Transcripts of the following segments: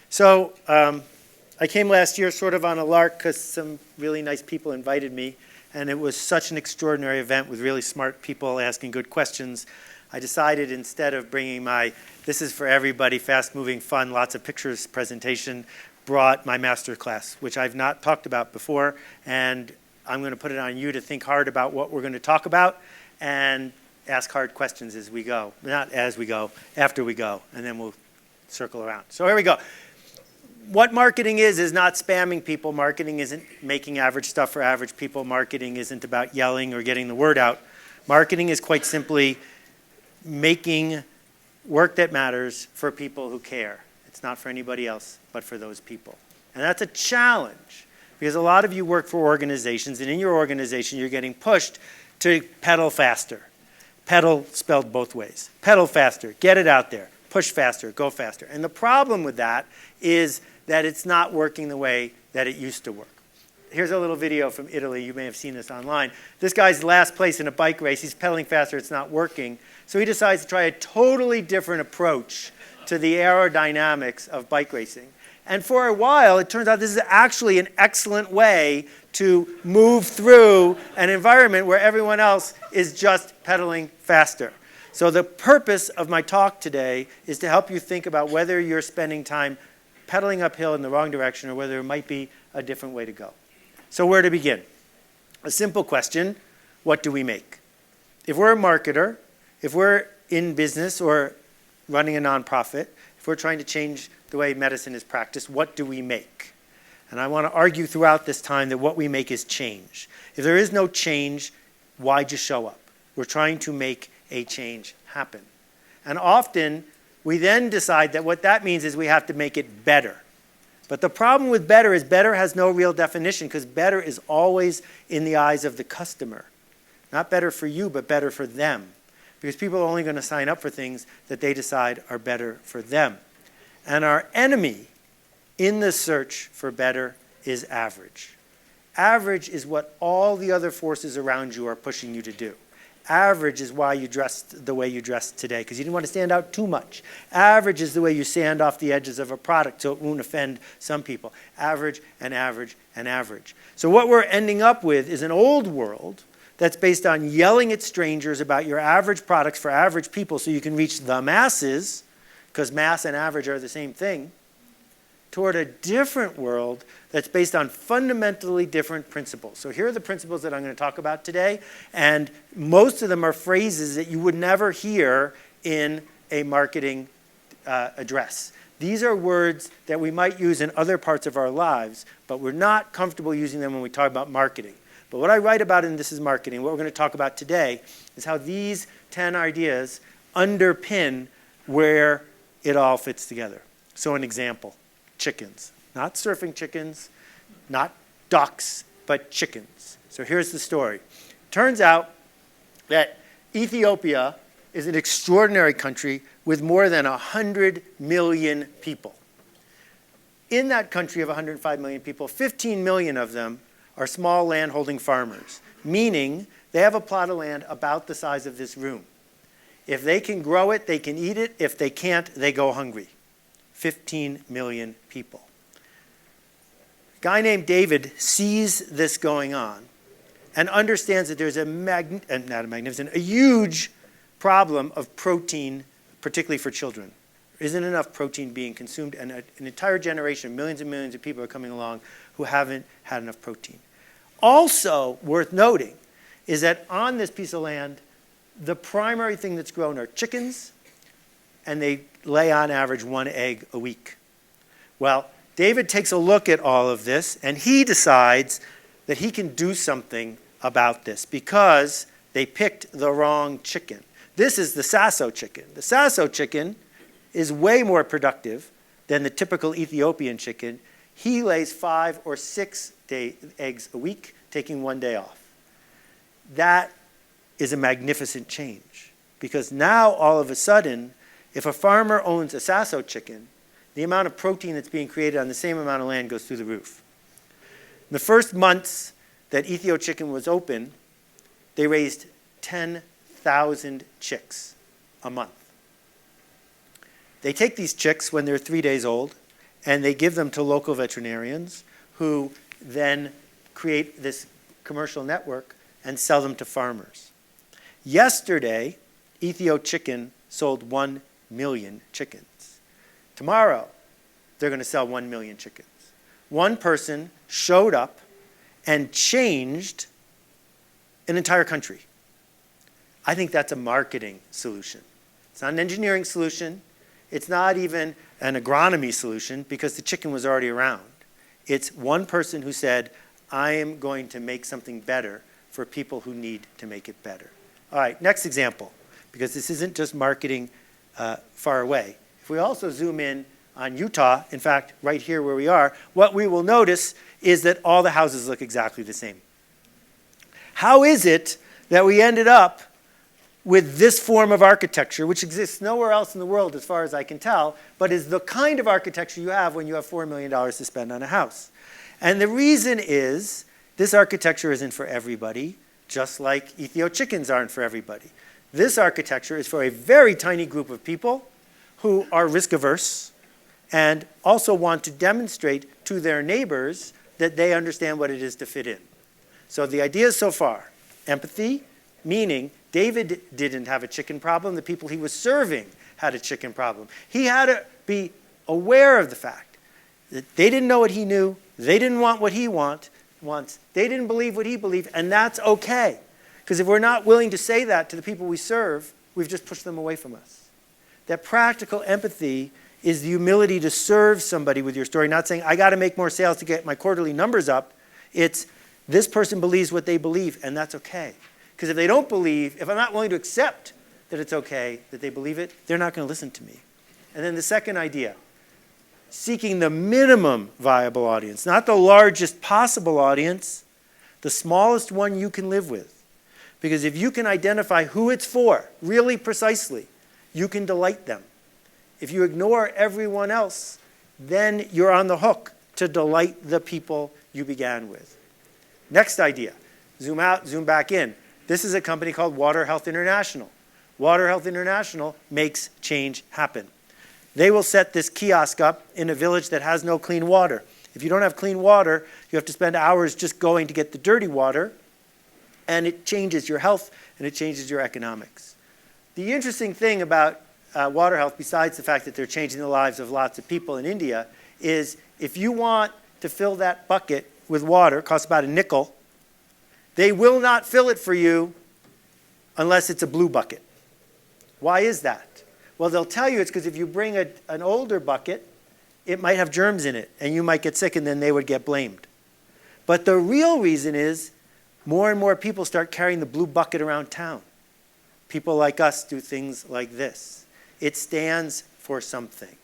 So I came last year sort of on a lark because some really nice people invited me, and it was such an extraordinary event with really smart people asking good questions. I decided instead of bringing my "this is for everybody, fast-moving, fun, lots of pictures" presentation, brought my Masterclass, which I've not talked about before, and I'm going to put it on you to think hard about what we're going to talk about and ask hard questions as we go. Not as we go, after we go, and then we'll circle around. So here we go. What marketing is not spamming people. Marketing isn't making average stuff for average people. Marketing isn't about yelling or getting the word out. Marketing is quite simply making work that matters for people who care. It's not for anybody else, but for those people. And that's a challenge, because a lot of you work for organizations, and in your organization you're getting pushed to pedal faster. Pedal spelled both ways. Pedal faster, get it out there. Push faster, go faster. And the problem with that is that it's not working the way that it used to work. Here's a little video from Italy. You may have seen this online. This guy's last place in a bike race. He's pedaling faster. It's not working. So he decides to try a totally different approach to the aerodynamics of bike racing. And for a while, it turns out this is actually an excellent way to move through an environment where everyone else is just pedaling faster. So the purpose of my talk today is to help you think about whether you're spending time pedaling uphill in the wrong direction or whether there might be a different way to go. So where to begin? A simple question: what do we make? If we're a marketer, if we're in business or running a nonprofit, if we're trying to change the way medicine is practiced, what do we make? And I want to argue throughout this time that what we make is change. If there is no change, why just show up? We're trying to make a change happen. And often, we then decide that what that means is we have to make it better. But the problem with better is better has no real definition, because better is always in the eyes of the customer. Not better for you, but better for them. Because people are only going to sign up for things that they decide are better for them. And our enemy in the search for better is average. Average is what all the other forces around you are pushing you to do. Average is why you dressed the way you dressed today, because you didn't want to stand out too much. Average is the way you sand off the edges of a product so it won't offend some people. Average and average and average. So what we're ending up with is an old world that's based on yelling at strangers about your average products for average people so you can reach the masses, because mass and average are the same thing, toward a different world that's based on fundamentally different principles. So here are the principles that I'm going to talk about today, and most of them are phrases that you would never hear in a marketing address. These are words that we might use in other parts of our lives, but we're not comfortable using them when we talk about marketing. But what I write about in This is Marketing, what we're going to talk about today, is how these 10 ideas underpin where it all fits together. So an example: chickens. Not surfing chickens, not ducks, but chickens. So here's the story. Turns out that Ethiopia is an extraordinary country with more than 100 million people. In that country of 105 million people, 15 million of them are small landholding farmers, meaning they have a plot of land about the size of this room. If they can grow it, they can eat it. If they can't, they go hungry. 15 million people. A guy named David sees this going on and understands that there's a huge problem of protein, particularly for children. There isn't enough protein being consumed, and an entire generation, millions and millions of people are coming along who haven't had enough protein. Also worth noting is that on this piece of land, the primary thing that's grown are chickens, and they lay on average 1 egg a week. Well, David takes a look at all of this, and he decides that he can do something about this because they picked the wrong chicken. This is the Sasso chicken. The Sasso chicken is way more productive than the typical Ethiopian chicken. He lays 5 or 6 eggs a week, taking 1 day off. That is a magnificent change, because now all of a sudden, if a farmer owns a Sasso chicken, the amount of protein that's being created on the same amount of land goes through the roof. In the first months that Ethio Chicken was open, they raised 10,000 chicks a month. They take these chicks when they're 3 days old, and they give them to local veterinarians who then create this commercial network and sell them to farmers. Yesterday, Ethio Chicken sold 1 million chickens. Tomorrow, they're going to sell 1 million chickens. One person showed up and changed an entire country. I think that's a marketing solution. It's not an engineering solution. It's not even an agronomy solution because the chicken was already around. It's one person who said, I am going to make something better for people who need to make it better. All right, next example, because this isn't just marketing far away. If we also zoom in on Utah, in fact, right here where we are, what we will notice is that all the houses look exactly the same. How is it that we ended up with this form of architecture, which exists nowhere else in the world as far as I can tell, but is the kind of architecture you have when you have $4 million to spend on a house? And the reason is this architecture isn't for everybody, just like Ethio chickens aren't for everybody. This architecture is for a very tiny group of people who are risk averse and also want to demonstrate to their neighbors that they understand what it is to fit in. So the idea so far, empathy, meaning David didn't have a chicken problem. The people he was serving had a chicken problem. He had to be aware of the fact that they didn't know what he knew. They didn't want what he wants. They didn't believe what he believed, and that's okay. Because if we're not willing to say that to the people we serve, we've just pushed them away from us. That practical empathy is the humility to serve somebody with your story, not saying, I got to make more sales to get my quarterly numbers up. It's, this person believes what they believe, and that's okay. Because if they don't believe, if I'm not willing to accept that it's okay that they believe it, they're not going to listen to me. And then the second idea, seeking the minimum viable audience, not the largest possible audience, the smallest one you can live with. Because if you can identify who it's for, really precisely, you can delight them. If you ignore everyone else, then you're on the hook to delight the people you began with. Next idea, zoom out, zoom back in. This is a company called Water Health International. Water Health International makes change happen. They will set this kiosk up in a village that has no clean water. If you don't have clean water, you have to spend hours just going to get the dirty water, and it changes your health and it changes your economics. The interesting thing about Water Health, besides the fact that they're changing the lives of lots of people in India, is if you want to fill that bucket with water, it costs about a nickel, they will not fill it for you unless it's a blue bucket. Why is that? Well, they'll tell you it's because if you bring an older bucket, it might have germs in it, and you might get sick, and then they would get blamed. But the real reason is more and more people start carrying the blue bucket around town. People like us do things like this. It stands for something.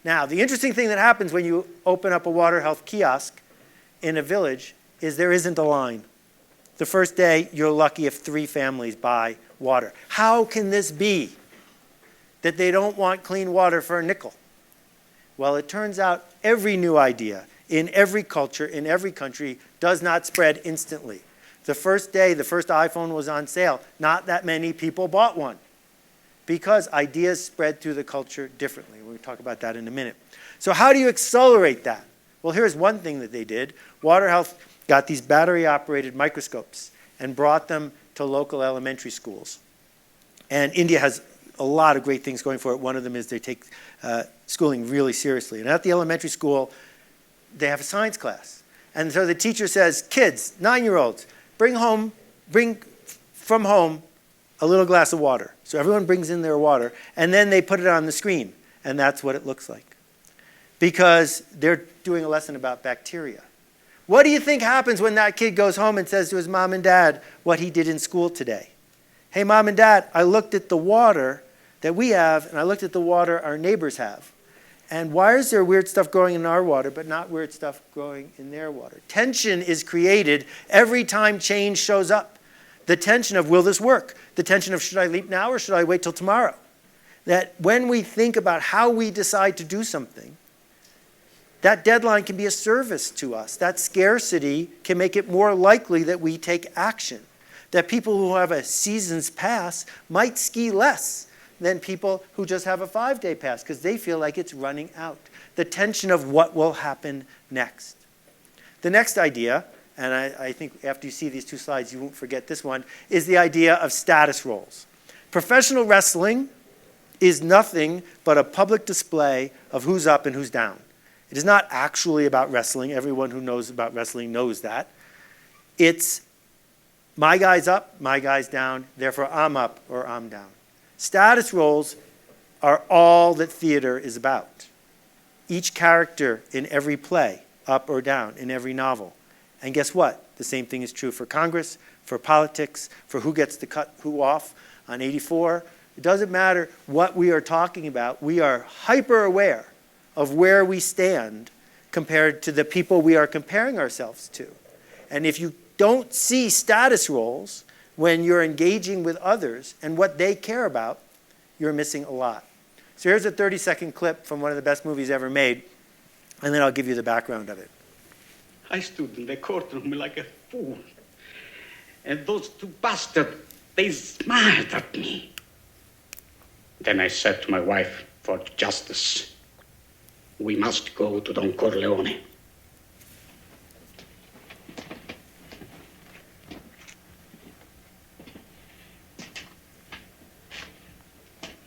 Now, the interesting thing that happens when you open up a Water Health kiosk in a village is there isn't a line. The first day, you're lucky if 3 families buy water. How can this be that they don't want clean water for a nickel? Well, it turns out every new idea in every culture, in every country, does not spread instantly. The first day, the first iPhone was on sale, not that many people bought one because ideas spread through the culture differently. We'll talk about that in a minute. So how do you accelerate that? Well, here's one thing that they did. Water Health got these battery-operated microscopes and brought them to local elementary schools. And India has a lot of great things going for it. One of them is they take schooling really seriously. And at the elementary school, they have a science class. And so the teacher says, kids, 9-year-olds, bring from home a little glass of water. So everyone brings in their water, and then they put it on the screen, and that's what it looks like. Because they're doing a lesson about bacteria. What do you think happens when that kid goes home and says to his mom and dad what he did in school today? Hey, Mom and Dad, I looked at the water that we have, and I looked at the water our neighbors have. And why is there weird stuff growing in our water, but not weird stuff growing in their water? Tension is created every time change shows up. The tension of, will this work? The tension of, should I leap now or should I wait till tomorrow? That when we think about how we decide to do something, that deadline can be a service to us. That scarcity can make it more likely that we take action. That people who have a season's pass might ski less than people who just have a 5-day pass because they feel like it's running out. the tension of what will happen next. The next idea, and I think after you see these two slides, you won't forget this one, is the idea of status roles. Professional wrestling is nothing but a public display of who's up and who's down. It is not actually about wrestling. Everyone who knows about wrestling knows that. It's my guy's up, my guy's down, therefore I'm up or I'm down. Status roles are all that theater is about. Each character in every play, up or down, in every novel. And guess what? The same thing is true for Congress, for politics, for who gets to cut who off on 84. It doesn't matter what we are talking about. We are hyper aware of where we stand compared to the people we are comparing ourselves to. And if you don't see status roles when you're engaging with others and what they care about, you're missing a lot. So here's a 30-second clip from one of the best movies ever made, and then I'll give you the background of it. I stood in the courtroom like a fool. And those two bastards, they smiled at me. Then I said to my wife, for justice, we must go to Don Corleone.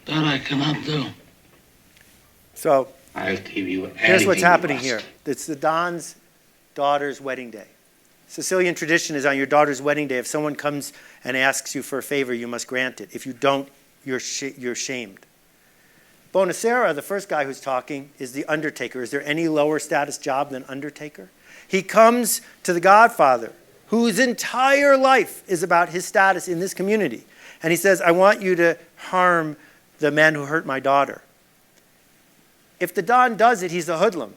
That I cannot do. So I'll give you here's what's anything you happening ask. here. It's the Don's daughter's wedding day. Sicilian tradition is on your daughter's wedding day, if someone comes and asks you for a favor, you must grant it. If you don't, you're shamed. Bonacera, the first guy who's talking, is the undertaker. Is there any lower status job than undertaker? He comes to the Godfather, whose entire life is about his status in this community. And he says, I want you to harm the men who hurt my daughter. If the Don does it, he's a hoodlum.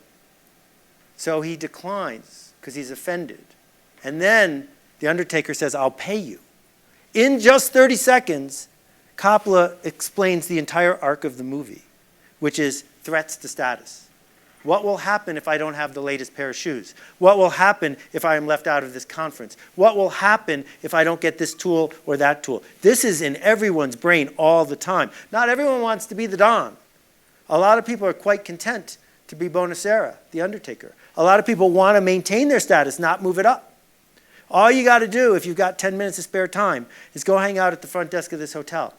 So he declines because he's offended. And then the undertaker says, I'll pay you. In just 30 seconds, Coppola explains the entire arc of the movie, which is threats to status. What will happen if I don't have the latest pair of shoes? What will happen if I am left out of this conference? What will happen if I don't get this tool or that tool? This is in everyone's brain all the time. Not everyone wants to be the Don. A lot of people are quite content to be Bonacera, the undertaker. A lot of people want to maintain their status, not move it up. All you got to do, if you've got 10 minutes of spare time, is go hang out at the front desk of this hotel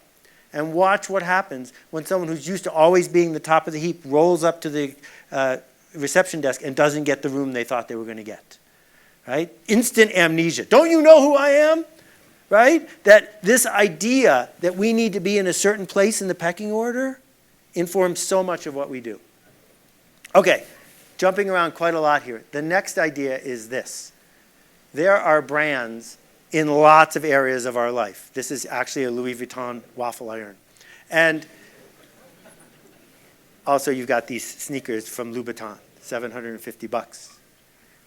and watch what happens when someone who's used to always being the top of the heap rolls up to the reception desk and doesn't get the room they thought they were going to get. Right? Instant amnesia. Don't you know who I am? Right? That this idea that we need to be in a certain place in the pecking order informs so much of what we do. Okay, jumping around quite a lot here. The next idea is this. There are brands in lots of areas of our life. This is actually a Louis Vuitton waffle iron. And also you've got these sneakers from Louboutin, $750.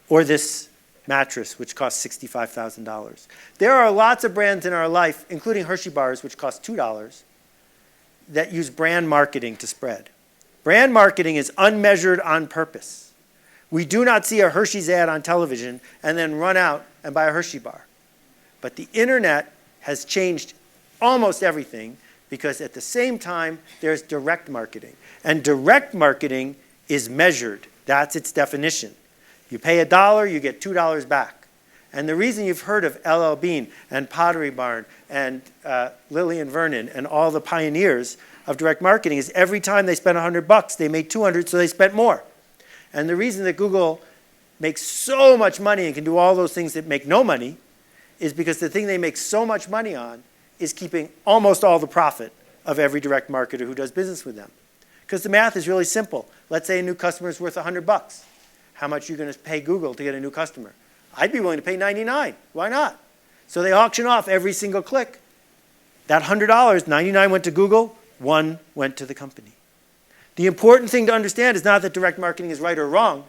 Or this mattress, which costs $65,000. There are lots of brands in our life, including Hershey bars, which cost $2, that use brand marketing to spread. Brand marketing is unmeasured on purpose. We do not see a Hershey's ad on television and then run out and buy a Hershey bar. But the internet has changed almost everything because at the same time, there's direct marketing. And direct marketing is measured. That's its definition. You pay $1, you get $2 back. And the reason you've heard of LL Bean and Pottery Barn and Lillian Vernon and all the pioneers of direct marketing is every time they spent $100, they made $200, so they spent more. And the reason that Google makes so much money and can do all those things that make no money is because the thing they make so much money on is keeping almost all the profit of every direct marketer who does business with them. Because the math is really simple. Let's say a new customer is worth $100. How much are you going to pay Google to get a new customer? I'd be willing to pay $99. Why not? So they auction off every single click. That $100, $99 went to Google, $1 went to the company. The important thing to understand is not that direct marketing is right or wrong,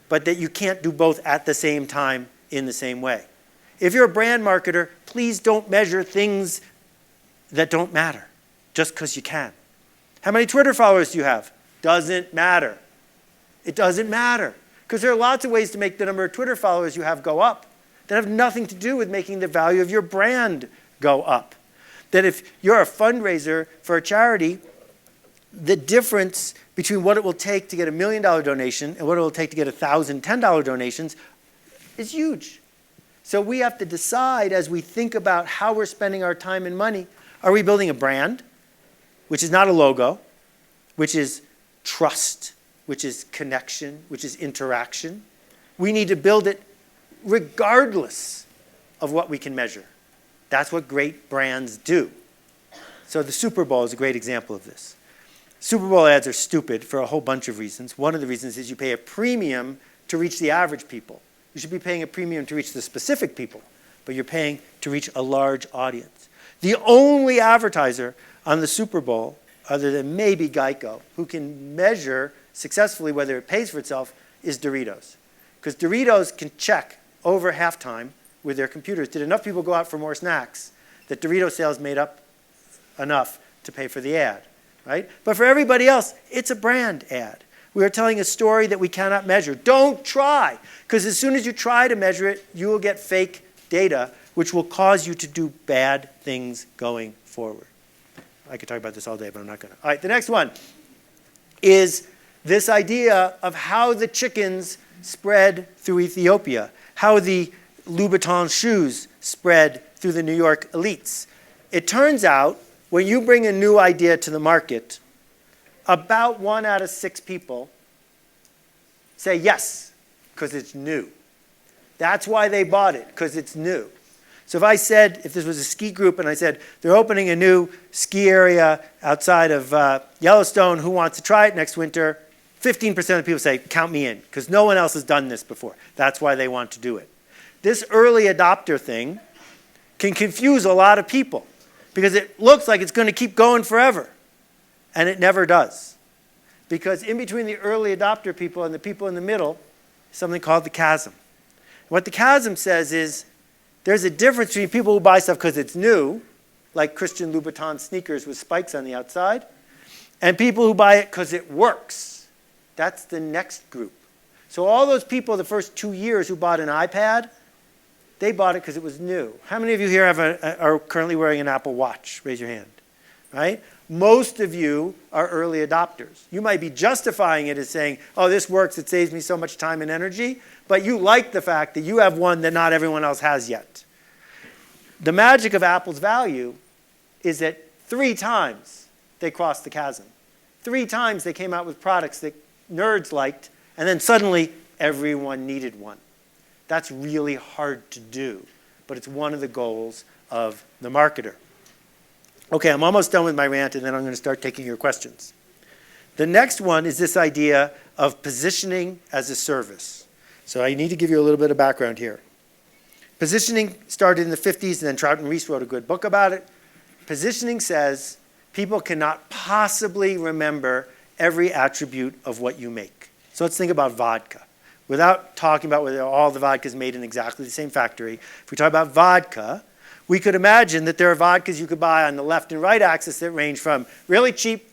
but that you can't do both at the same time in the same way. If you're a brand marketer, please don't measure things that don't matter just because you can. How many Twitter followers do you have? Doesn't matter. It doesn't matter. Because there are lots of ways to make the number of Twitter followers you have go up that have nothing to do with making the value of your brand go up. That if you're a fundraiser for a charity, the difference between what it will take to get $1 million donation and what it will take to get 1,000 $10 donations is huge. So we have to decide as we think about how we're spending our time and money, are we building a brand, which is not a logo, which is trust, which is connection, which is interaction? We need to build it regardless of what we can measure. That's what great brands do. So the Super Bowl is a great example of this. Super Bowl ads are stupid for a whole bunch of reasons. One of the reasons is you pay a premium to reach the average people. You should be paying a premium to reach the specific people, but you're paying to reach a large audience. The only advertiser on the Super Bowl, other than maybe Geico, who can measure successfully whether it pays for itself is Doritos. Because Doritos can check over halftime with their computers, did enough people go out for more snacks that Dorito sales made up enough to pay for the ad, right? But for everybody else, it's a brand ad. We are telling a story that we cannot measure. Don't try, because as soon as you try to measure it, you will get fake data, which will cause you to do bad things going forward. I could talk about this all day, but I'm not going to. All right, the next one is this idea of how the chickens spread through Ethiopia, how the Louboutin shoes spread through the New York elites. It turns out when you bring a new idea to the market, about 1 out of 6 people say yes, because it's new. That's why they bought it, because it's new. So if I said, if this was a ski group and I said, they're opening a new ski area outside of Yellowstone, who wants to try it next winter? 15% of the people say, count me in, because no one else has done this before. That's why they want to do it. This early adopter thing can confuse a lot of people, because it looks like it's going to keep going forever, and it never does. Because in between the early adopter people and the people in the middle is something called the chasm. What the chasm says is there's a difference between people who buy stuff because it's new, like Christian Louboutin sneakers with spikes on the outside, and people who buy it because it works. That's the next group. So all those people the first 2 years who bought an iPad, they bought it because it was new. How many of you here are currently wearing an Apple Watch? Raise your hand. Right? Most of you are early adopters. You might be justifying it as saying, oh, this works, it saves me so much time and energy, but you like the fact that you have one that not everyone else has yet. The magic of Apple's value is that 3 times they crossed the chasm. 3 times they came out with products that nerds liked, and then suddenly everyone needed one. That's really hard to do, but it's one of the goals of the marketer. Okay, I'm almost done with my rant, and then I'm going to start taking your questions. The next one is this idea of positioning as a service. So I need to give you a little bit of background here. Positioning started in the 50s, and then Trout and Reese wrote a good book about it. Positioning says people cannot possibly remember every attribute of what you make. So let's think about vodka. Without talking about whether all the vodka is made in exactly the same factory, if we talk about vodka, we could imagine that there are vodkas you could buy on the left and right axis that range from really cheap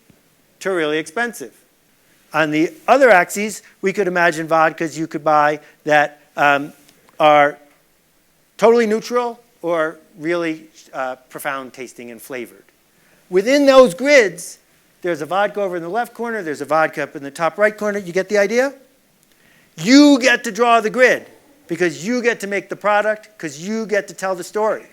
to really expensive. On the other axes, we could imagine vodkas you could buy that are totally neutral or really profound tasting and flavored. Within those grids, there's a vodka over in the left corner, there's a vodka up in the top right corner. You get the idea? You get to draw the grid because you get to make the product, because you get to tell the story.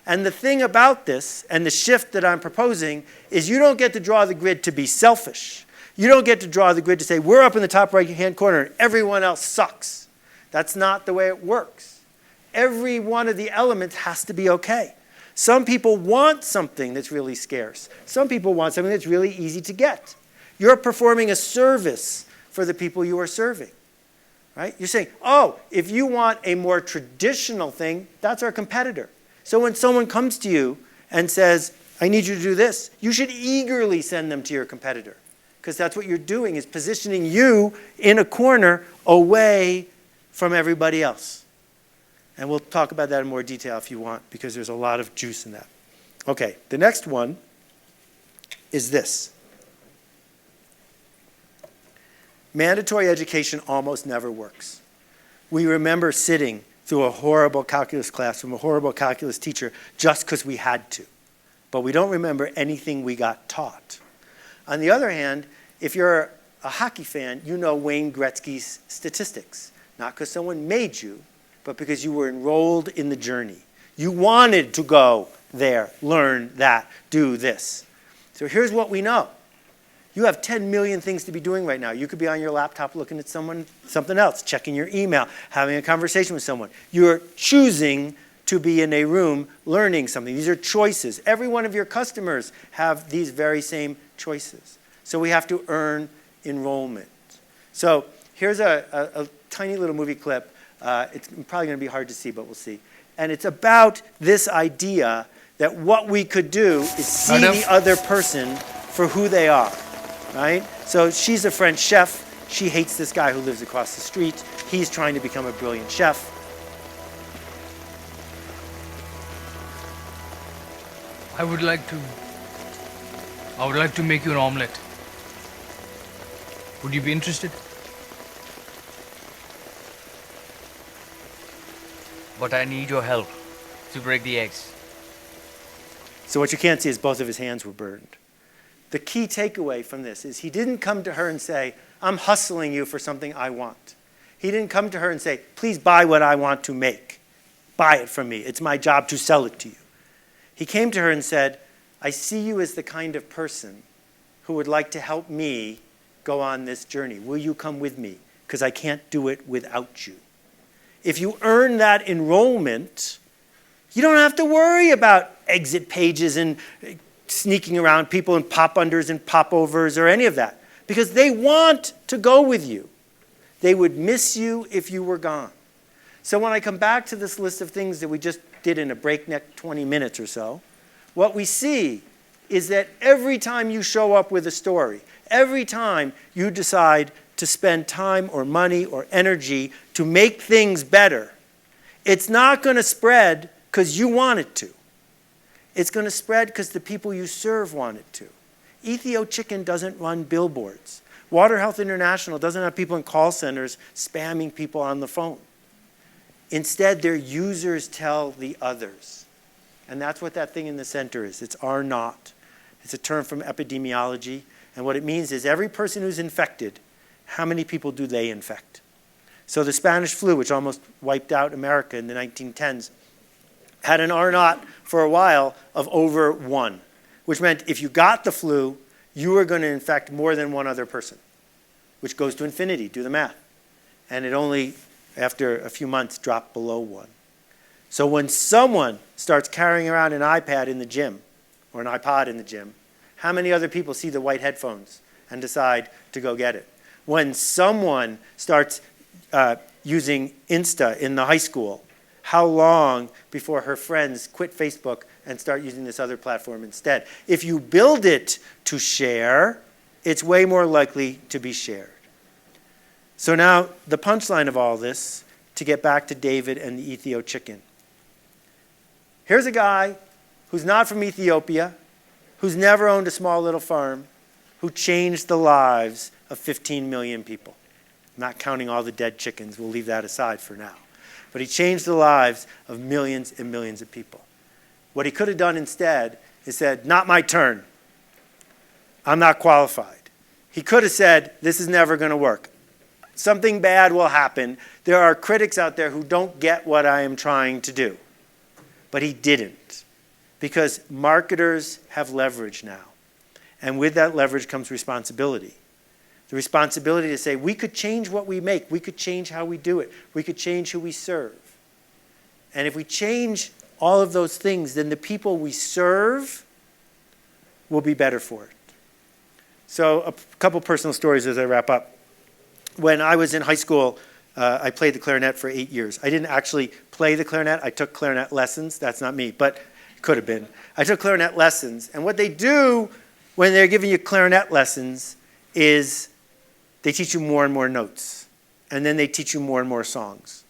And the thing about this, and the shift that I'm proposing, is you don't get to draw the grid to be selfish. You don't get to draw the grid to say, we're up in the top right-hand corner and everyone else sucks. That's not the way it works. Every one of the elements has to be okay. Some people want something that's really scarce. Some people want something that's really easy to get. You're performing a service for the people you are serving. Right? You're saying, oh, if you want a more traditional thing, that's our competitor. So when someone comes to you and says, I need you to do this, you should eagerly send them to your competitor, because that's what you're doing, is positioning you in a corner away from everybody else. And we'll talk about that in more detail if you want, because there's a lot of juice in that. Okay, the next one is this. Mandatory education almost never works. We remember sitting through a horrible calculus class from a horrible calculus teacher just because we had to. But we don't remember anything we got taught. On the other hand, if you're a hockey fan, you know Wayne Gretzky's statistics. Not because someone made you, but because you were enrolled in the journey. You wanted to go there, learn that, do this. So here's what we know. You have 10 million things to be doing right now. You could be on your laptop looking at something else, checking your email, having a conversation with someone. You're choosing to be in a room learning something. These are choices. Every one of your customers have these very same choices. So we have to earn enrollment. So here's a tiny little movie clip. It's probably going to be hard to see, but we'll see. And it's about this idea that what we could do is see the other person for who they are, right? So she's a French chef. She hates this guy who lives across the street. He's trying to become a brilliant chef. I would like to make you an omelette. Would you be interested? But I need your help to break the eggs. So what you can't see is both of his hands were burned. The key takeaway from this is he didn't come to her and say, I'm hustling you for something I want. He didn't come to her and say, please buy what I want to make. Buy it from me. It's my job to sell it to you. He came to her and said, I see you as the kind of person who would like to help me go on this journey. Will you come with me? Because I can't do it without you. If you earn that enrollment, you don't have to worry about exit pages and sneaking around people and pop-unders and pop-overs or any of that, because they want to go with you. They would miss you if you were gone. So when I come back to this list of things that we just did in a breakneck 20 minutes or so, what we see is that every time you show up with a story, every time you decide to spend time or money or energy to make things better, it's not going to spread because you want it to. It's going to spread because the people you serve want it to. Ethio Chicken doesn't run billboards. Water Health International doesn't have people in call centers spamming people on the phone. Instead, their users tell the others. And that's what that thing in the center is. It's R naught. It's a term from epidemiology. And what it means is every person who's infected, how many people do they infect? So the Spanish flu, which almost wiped out America in the 1910s, had an R naught for a while of over 1, which meant if you got the flu, you were going to infect more than one other person, which goes to infinity. Do the math. And it only, after a few months, dropped below 1. So when someone starts carrying around an iPad in the gym, or an iPod in the gym, how many other people see the white headphones and decide to go get it? When someone starts using Insta in the high school, how long before her friends quit Facebook and start using this other platform instead? If you build it to share, it's way more likely to be shared. So now the punchline of all this, to get back to David and the Ethio chicken. Here's a guy who's not from Ethiopia, who's never owned a small little farm, who changed the lives of 15 million people. I'm not counting all the dead chickens. We'll leave that aside for now. But he changed the lives of millions and millions of people. What he could have done instead is said, not my turn. I'm not qualified. He could have said, this is never going to work. Something bad will happen. There are critics out there who don't get what I am trying to do. But he didn't, because marketers have leverage now. And with that leverage comes responsibility. The responsibility to say, we could change what we make. We could change how we do it. We could change who we serve. And if we change all of those things, then the people we serve will be better for it. So a couple personal stories as I wrap up. When I was in high school, I played the clarinet for 8 years. I didn't actually play the clarinet. I took clarinet lessons. That's not me, but it could have been. I took clarinet lessons. And what they do when they're giving you clarinet lessons is they teach you more and more notes. And then they teach you more and more songs.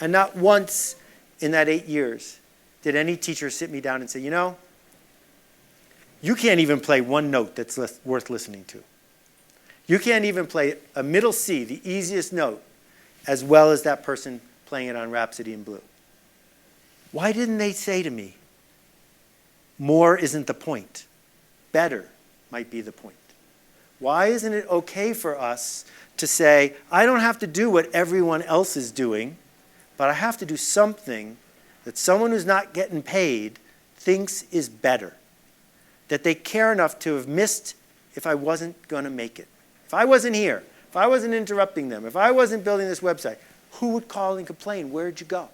And not once in that 8 years did any teacher sit me down and say, you know, you can't even play one note that's worth listening to. You can't even play a middle C, the easiest note, as well as that person playing it on Rhapsody in Blue. Why didn't they say to me, more isn't the point. Better might be the point. Why isn't it okay for us to say, I don't have to do what everyone else is doing, but I have to do something that someone who's not getting paid thinks is better, that they care enough to have missed if I wasn't going to make it. If I wasn't here, if I wasn't interrupting them, if I wasn't building this website, who would call and complain? Where'd you go?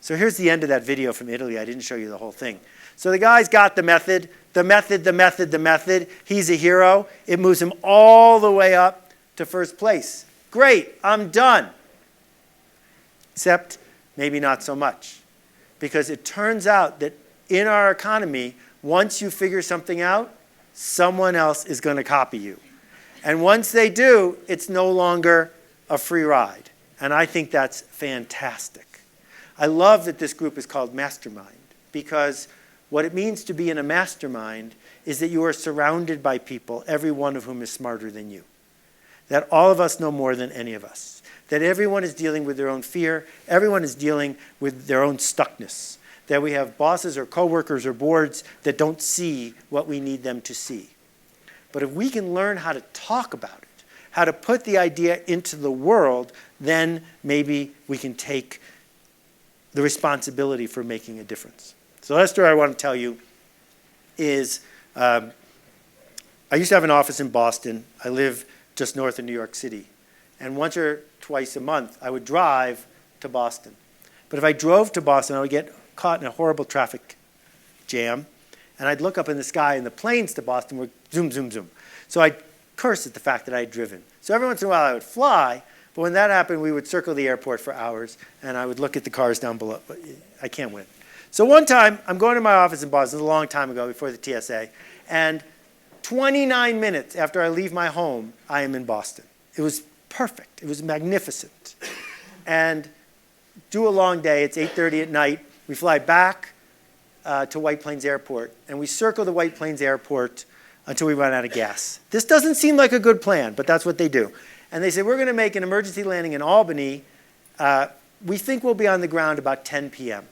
So here's the end of that video from Italy. I didn't show you the whole thing. So the guy's got the method. He's a hero. It moves him all the way up to first place. Great, I'm done. Except maybe not so much. Because it turns out that in our economy, once you figure something out, someone else is going to copy you. And once they do, it's no longer a free ride. And I think that's fantastic. I love that this group is called Mastermind, because what it means to be in a mastermind is that you are surrounded by people, every one of whom is smarter than you. That all of us know more than any of us. That everyone is dealing with their own fear. Everyone is dealing with their own stuckness. That we have bosses or coworkers or boards that don't see what we need them to see. But if we can learn how to talk about it, how to put the idea into the world, then maybe we can take the responsibility for making a difference. So the last story I want to tell you is, I used to have an office in Boston. I live just north of New York City. And once or twice a month, I would drive to Boston. But if I drove to Boston, I would get caught in a horrible traffic jam. And I'd look up in the sky, and the planes to Boston were zoom, zoom, zoom. So I'd curse at the fact that I had driven. So every once in a while, I would fly. But when that happened, we would circle the airport for hours, and I would look at the cars down below. But I can't win. So one time, I'm going to my office in Boston, it was a long time ago, before the TSA, and 29 minutes after I leave my home, I am in Boston. It was perfect. It was magnificent. And do a long day. It's 8:30 at night. We fly back to White Plains Airport, and we circle the White Plains Airport until we run out of gas. This doesn't seem like a good plan, but that's what they do. And they say, we're going to make an emergency landing in Albany. We think we'll be on the ground about 10 p.m.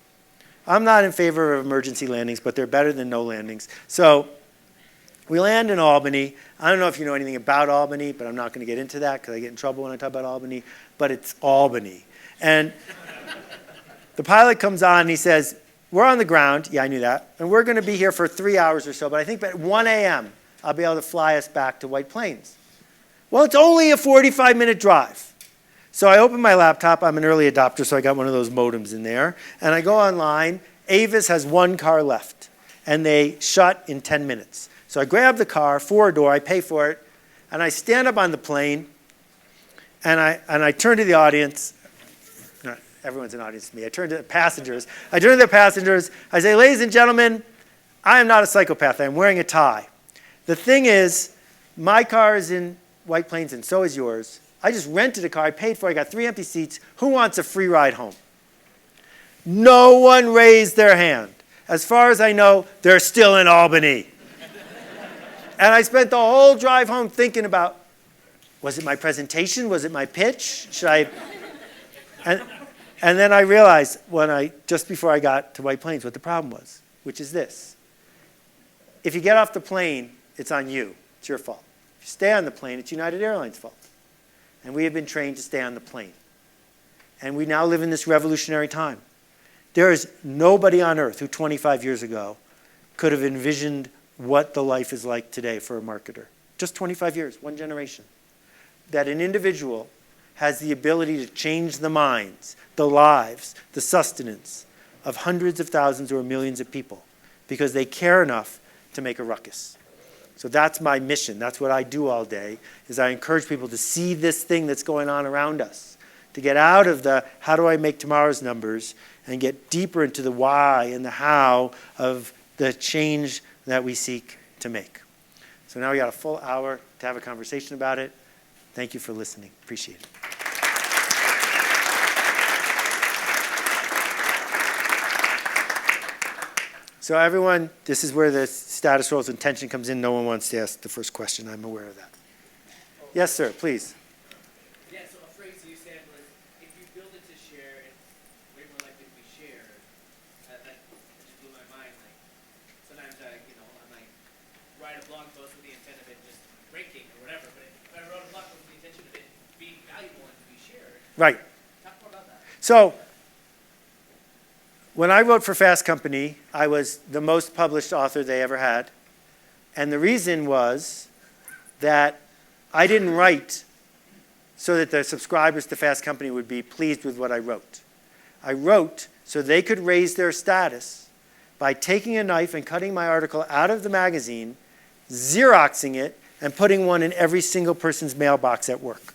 I'm not in favor of emergency landings, but they're better than no landings. So we land in Albany. I don't know if you know anything about Albany, but I'm not going to get into that because I get in trouble when I talk about Albany. But it's Albany. And the pilot comes on and he says, we're on the ground. Yeah, I knew that. And we're going to be here for 3 hours or so. But I think at 1 a.m., I'll be able to fly us back to White Plains. Well, it's only a 45-minute drive. So I open my laptop. I'm an early adopter, so I got one of those modems in there. And I go online. Avis has one car left, and they shut in 10 minutes. So I grab the car, four-door, I pay for it, and I stand up on the plane, and I turn to the audience. No, everyone's an audience to me. I turn to the passengers. I say, ladies and gentlemen, I am not a psychopath. I'm wearing a tie. The thing is, my car is in White Plains, and so is yours. I just rented a car. I paid for it. I got 3 empty seats. Who wants a free ride home? No one raised their hand. As far as I know, they're still in Albany. And I spent the whole drive home thinking about, was it my presentation? Was it my pitch? Should I? And then I realized just before I got to White Plains what the problem was, which is this. If you get off the plane, it's on you. It's your fault. If you stay on the plane, it's United Airlines' fault. And we have been trained to stay on the plane. And we now live in this revolutionary time. There is nobody on earth who 25 years ago could have envisioned what the life is like today for a marketer. Just 25 years, one generation. That an individual has the ability to change the minds, the lives, the sustenance of hundreds of thousands or millions of people because they care enough to make a ruckus. So that's my mission. That's what I do all day, is I encourage people to see this thing that's going on around us, to get out of the how do I make tomorrow's numbers and get deeper into the why and the how of the change that we seek to make. So now we got a full hour to have a conversation about it. Thank you for listening. Appreciate it. So everyone, this is where the status roles and tension comes in. No one wants to ask the first question. I'm aware of that. Yes, sir, please. Yeah, so a phrase you said was, if you build it to share, it's way more likely to be shared. That just blew my mind. Like, sometimes I'm like write a blog post with the intent of it just breaking or whatever, but if I wrote a blog post with the intention of it being valuable and to be shared, Right. talk more about that. So when I wrote for Fast Company, I was the most published author they ever had. And the reason was that I didn't write so that the subscribers to Fast Company would be pleased with what I wrote. I wrote so they could raise their status by taking a knife and cutting my article out of the magazine, Xeroxing it, and putting one in every single person's mailbox at work.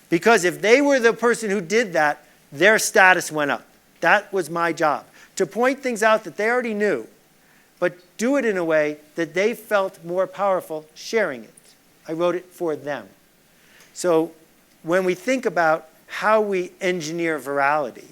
Because if they were the person who did that, their status went up. That was my job, to point things out that they already knew, but do it in a way that they felt more powerful sharing it. I wrote it for them. So when we think about how we engineer virality,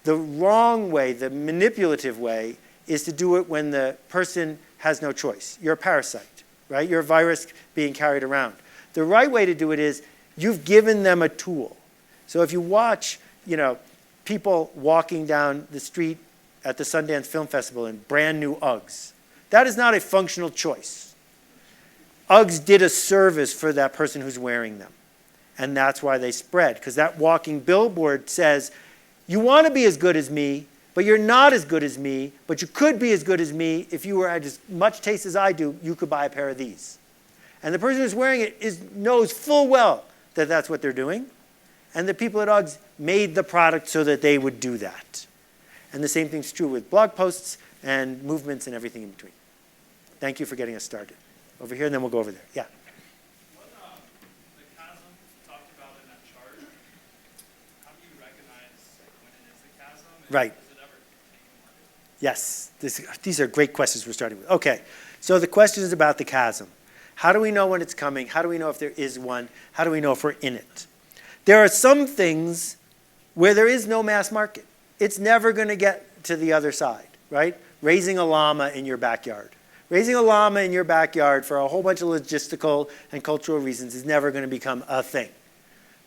the wrong way, the manipulative way, is to do it when the person has no choice. You're a parasite, right? You're a virus being carried around. The right way to do it is you've given them a tool. So if you watch, people walking down the street at the Sundance Film Festival in brand new Uggs, that is not a functional choice. Uggs did a service for that person who's wearing them. And that's why they spread, because that walking billboard says, you want to be as good as me, but you're not as good as me, but you could be as good as me. If you were at as much taste as I do, you could buy a pair of these. And the person who's wearing it knows full well that that's what they're doing. And the people at Uggs made the product so that they would do that. And the same thing's true with blog posts and movements and everything in between. Thank you for getting us started. Over here, and then we'll go over there. Yeah. What the chasm talked about in that chart, how do you recognize when it is a chasm? And Right. does it ever take a market? Yes, these are great questions we're starting with. Okay, so the question is about the chasm. How do we know when it's coming? How do we know if there is one? How do we know if we're in it? There are some things where there is no mass market. It's never going to get to the other side, right? Raising a llama in your backyard. Raising a llama in your backyard for a whole bunch of logistical and cultural reasons is never going to become a thing.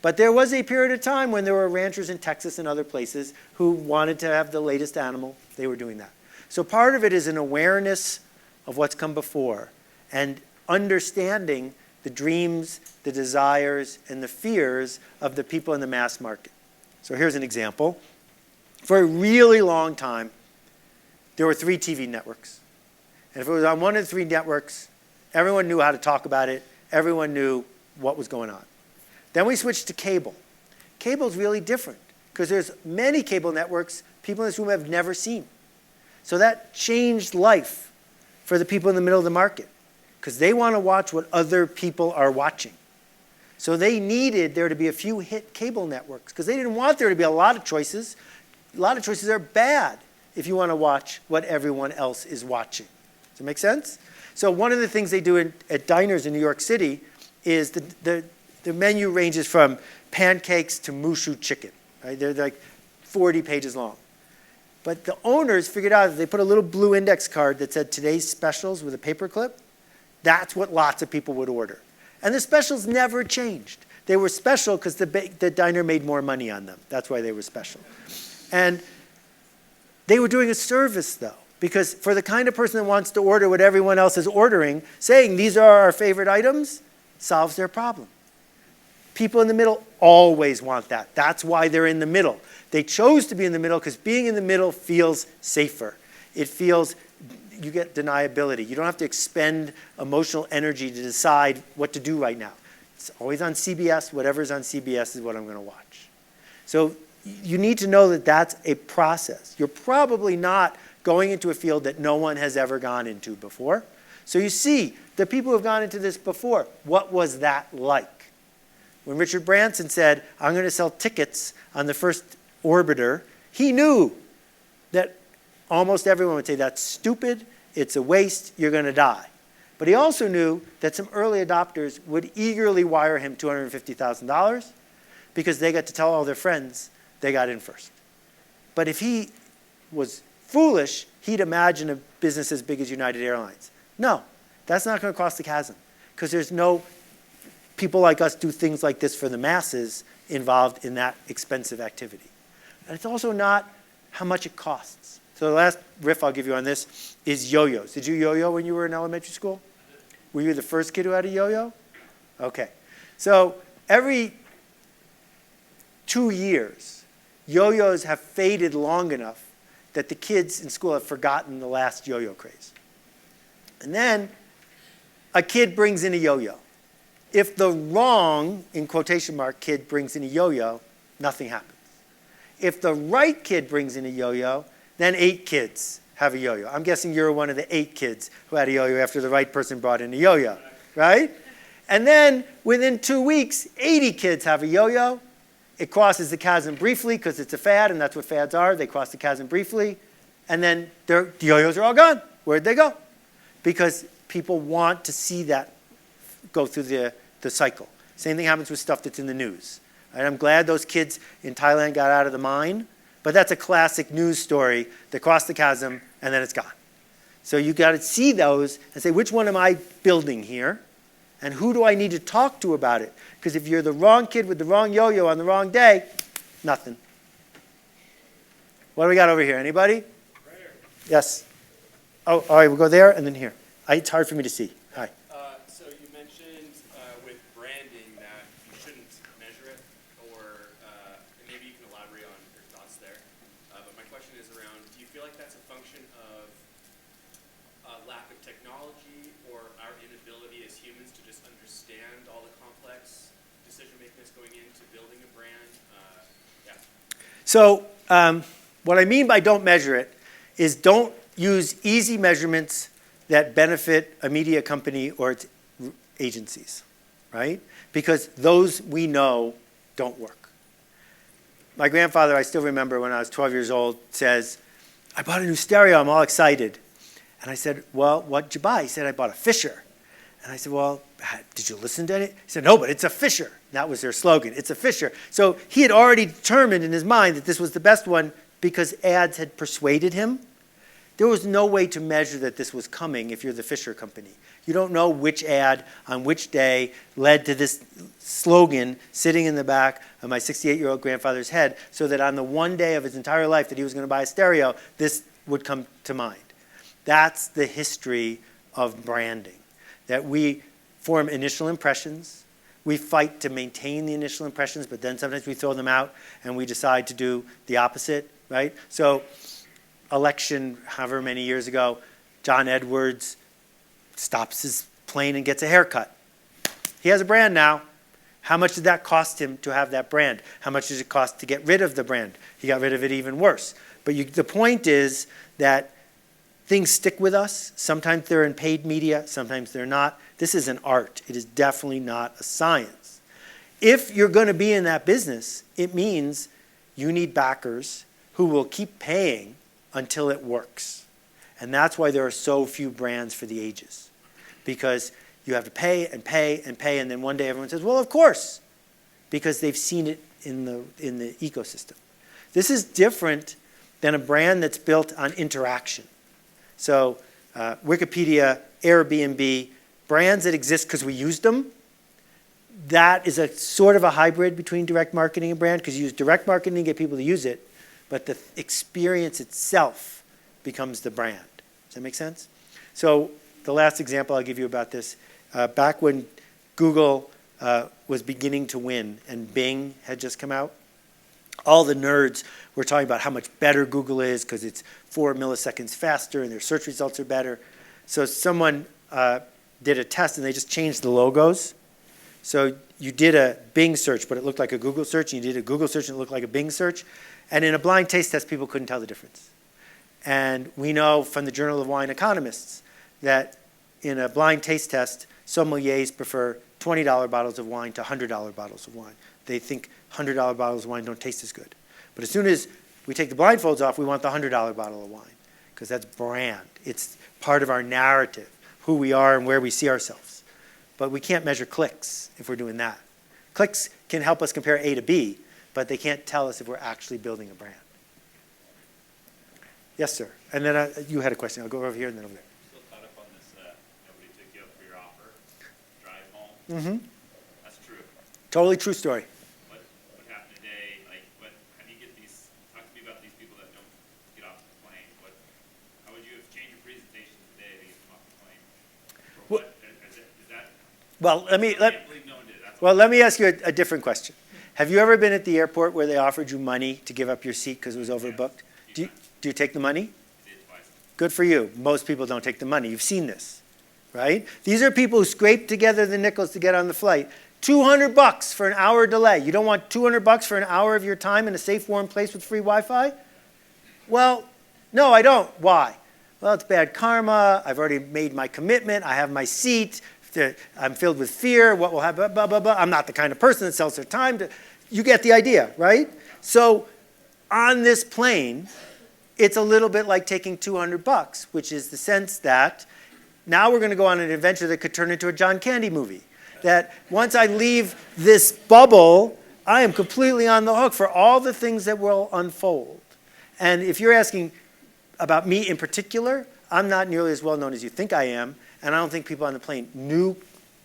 But there was a period of time when there were ranchers in Texas and other places who wanted to have the latest animal. They were doing that. So part of it is an awareness of what's come before and understanding the dreams, the desires, and the fears of the people in the mass market. So here's an example. For a really long time, there were 3 TV networks. And if it was on one of the 3 networks, everyone knew how to talk about it. Everyone knew what was going on. Then we switched to cable. Cable is really different because there's many cable networks people in this room have never seen. So that changed life for the people in the middle of the market because they want to watch what other people are watching. So they needed there to be a few hit cable networks because they didn't want there to be a lot of choices. A lot of choices are bad if you want to watch what everyone else is watching. Does it make sense? So one of the things they do at diners in New York City is the menu ranges from pancakes to mushu chicken. Right? They're like 40 pages long. But the owners figured out that they put a little blue index card that said today's specials with a paper clip. That's what lots of people would order. And the specials never changed. They were special because the diner made more money on them. That's why they were special. And they were doing a service, though, because for the kind of person that wants to order what everyone else is ordering, saying these are our favorite items solves their problem. People in the middle always want that. That's why they're in the middle. They chose to be in the middle because being in the middle feels safer. It feels you get deniability. You don't have to expend emotional energy to decide what to do right now. It's always on CBS. Whatever's on CBS is what I'm going to watch. So you need to know that that's a process. You're probably not going into a field that no one has ever gone into before. So you see, the people who have gone into this before, what was that like? When Richard Branson said, I'm going to sell tickets on the first orbiter, he knew that almost everyone would say, that's stupid, it's a waste, you're going to die. But he also knew that some early adopters would eagerly wire him $250,000 because they got to tell all their friends they got in first. But if he was foolish, he'd imagine a business as big as United Airlines. No, that's not going to cross the chasm because there's no people like us do things like this for the masses involved in that expensive activity. And it's also not how much it costs. So the last riff I'll give you on this is yo-yos. Did you yo-yo when you were in elementary school? Were you the first kid who had a yo-yo? Okay. So every 2 years, yo-yos have faded long enough that the kids in school have forgotten the last yo-yo craze. And then a kid brings in a yo-yo. If the wrong, in quotation mark, kid brings in a yo-yo, nothing happens. If the right kid brings in a yo-yo, then 8 kids have a yo-yo. I'm guessing you're one of the 8 kids who had a yo-yo after the right person brought in a yo-yo, right? And then within 2 weeks, 80 kids have a yo-yo. It crosses the chasm briefly because it's a fad, and that's what fads are. They cross the chasm briefly, and then the yo-yos are all gone. Where'd they go? Because people want to see that go through the cycle. Same thing happens with stuff that's in the news. And I'm glad those kids in Thailand got out of the mine, but that's a classic news story that crossed the chasm and then it's gone. So you got to see those and say, which one am I building here? And who do I need to talk to about it? Because if you're the wrong kid with the wrong yo-yo on the wrong day, nothing. What do we got over here? Anybody? Prayer. Yes. Oh, all right, we'll go there and then here. It's hard for me to see. Hi. So you mentioned with branding that you shouldn't measure it, or and maybe you can elaborate on your thoughts there. But my question is around, do you feel like that's a function of lack of technology or our inability as humans to just understand all the complex decision-making that's going into building a brand? Yeah. So what I mean by don't measure it is don't use easy measurements that benefit a media company or its agencies, right? Because those we know don't work. My grandfather, I still remember when I was 12 years old, says, I bought a new stereo, I'm all excited. And I said, well, what'd you buy? He said, I bought a Fisher. And I said, well, did you listen to it? He said, no, but it's a Fisher. That was their slogan, it's a Fisher. So he had already determined in his mind that this was the best one because ads had persuaded him. There was no way to measure that this was coming if you're the Fisher company. You don't know which ad on which day led to this slogan sitting in the back of my 68-year-old grandfather's head so that on the one day of his entire life that he was going to buy a stereo, this would come to mind. That's the history of branding, that we form initial impressions. We fight to maintain the initial impressions, but then sometimes we throw them out and we decide to do the opposite, right? So election, however many years ago, John Edwards stops his plane and gets a haircut. He has a brand now. How much did that cost him to have that brand? How much did it cost to get rid of the brand? He got rid of it even worse. But the point is that things stick with us. Sometimes they're in paid media, sometimes they're not. This is an art. It is definitely not a science. If you're going to be in that business, it means you need backers who will keep paying until it works. And that's why there are so few brands for the ages. Because you have to pay and pay and pay, and then one day everyone says, well, of course, because they've seen it in the ecosystem. This is different than a brand that's built on interaction. So Wikipedia, Airbnb, brands that exist because we used them, that is a sort of a hybrid between direct marketing and brand, because you use direct marketing to get people to use it, but the experience itself becomes the brand. Does that make sense? So the last example I'll give you about this, back when Google was beginning to win and Bing had just come out, all the nerds were talking about how much better Google is because it's 4 milliseconds faster and their search results are better. So someone did a test and they just changed the logos. So you did a Bing search, but it looked like a Google search, and you did a Google search and it looked like a Bing search. And in a blind taste test, people couldn't tell the difference. And we know from the Journal of Wine Economists that in a blind taste test, sommeliers prefer $20 bottles of wine to $100 bottles of wine. They think $100 bottles of wine don't taste as good. But as soon as we take the blindfolds off, we want the $100 bottle of wine because that's brand. It's part of our narrative, who we are and where we see ourselves. But we can't measure clicks if we're doing that. Clicks can help us compare A to B, but they can't tell us if we're actually building a brand. Yes, sir. And then you had a question. I'll go over here and then over there. Still caught up on this, nobody took you up for your offer, drive home. Mm-hmm. That's true. Totally true story. What happened today? Like, how do you get these, talk to me about these people that don't get off the plane. How would you have changed your presentation today to get them off the plane? Or Well- what, Well, I can't believe no one did. That's let me ask you a different question. Have you ever been at the airport where they offered you money to give up your seat because it was overbooked? Do you take the money? I did twice. Good for you. Most people don't take the money. You've seen this, right? These are people who scrape together the nickels to get on the flight. $200 for an hour delay. You don't want $200 for an hour of your time in a safe, warm place with free Wi-Fi? Well, no, I don't. Why? Well, it's bad karma. I've already made my commitment. I have my seat. I'm filled with fear. What will happen? Blah, blah, blah. I'm not the kind of person that sells their time to. You get the idea, right? So on this plane, it's a little bit like taking $200, which is the sense that now we're going to go on an adventure that could turn into a John Candy movie. That once I leave this bubble, I am completely on the hook for all the things that will unfold. And if you're asking about me in particular, I'm not nearly as well known as you think I am, and I don't think people on the plane knew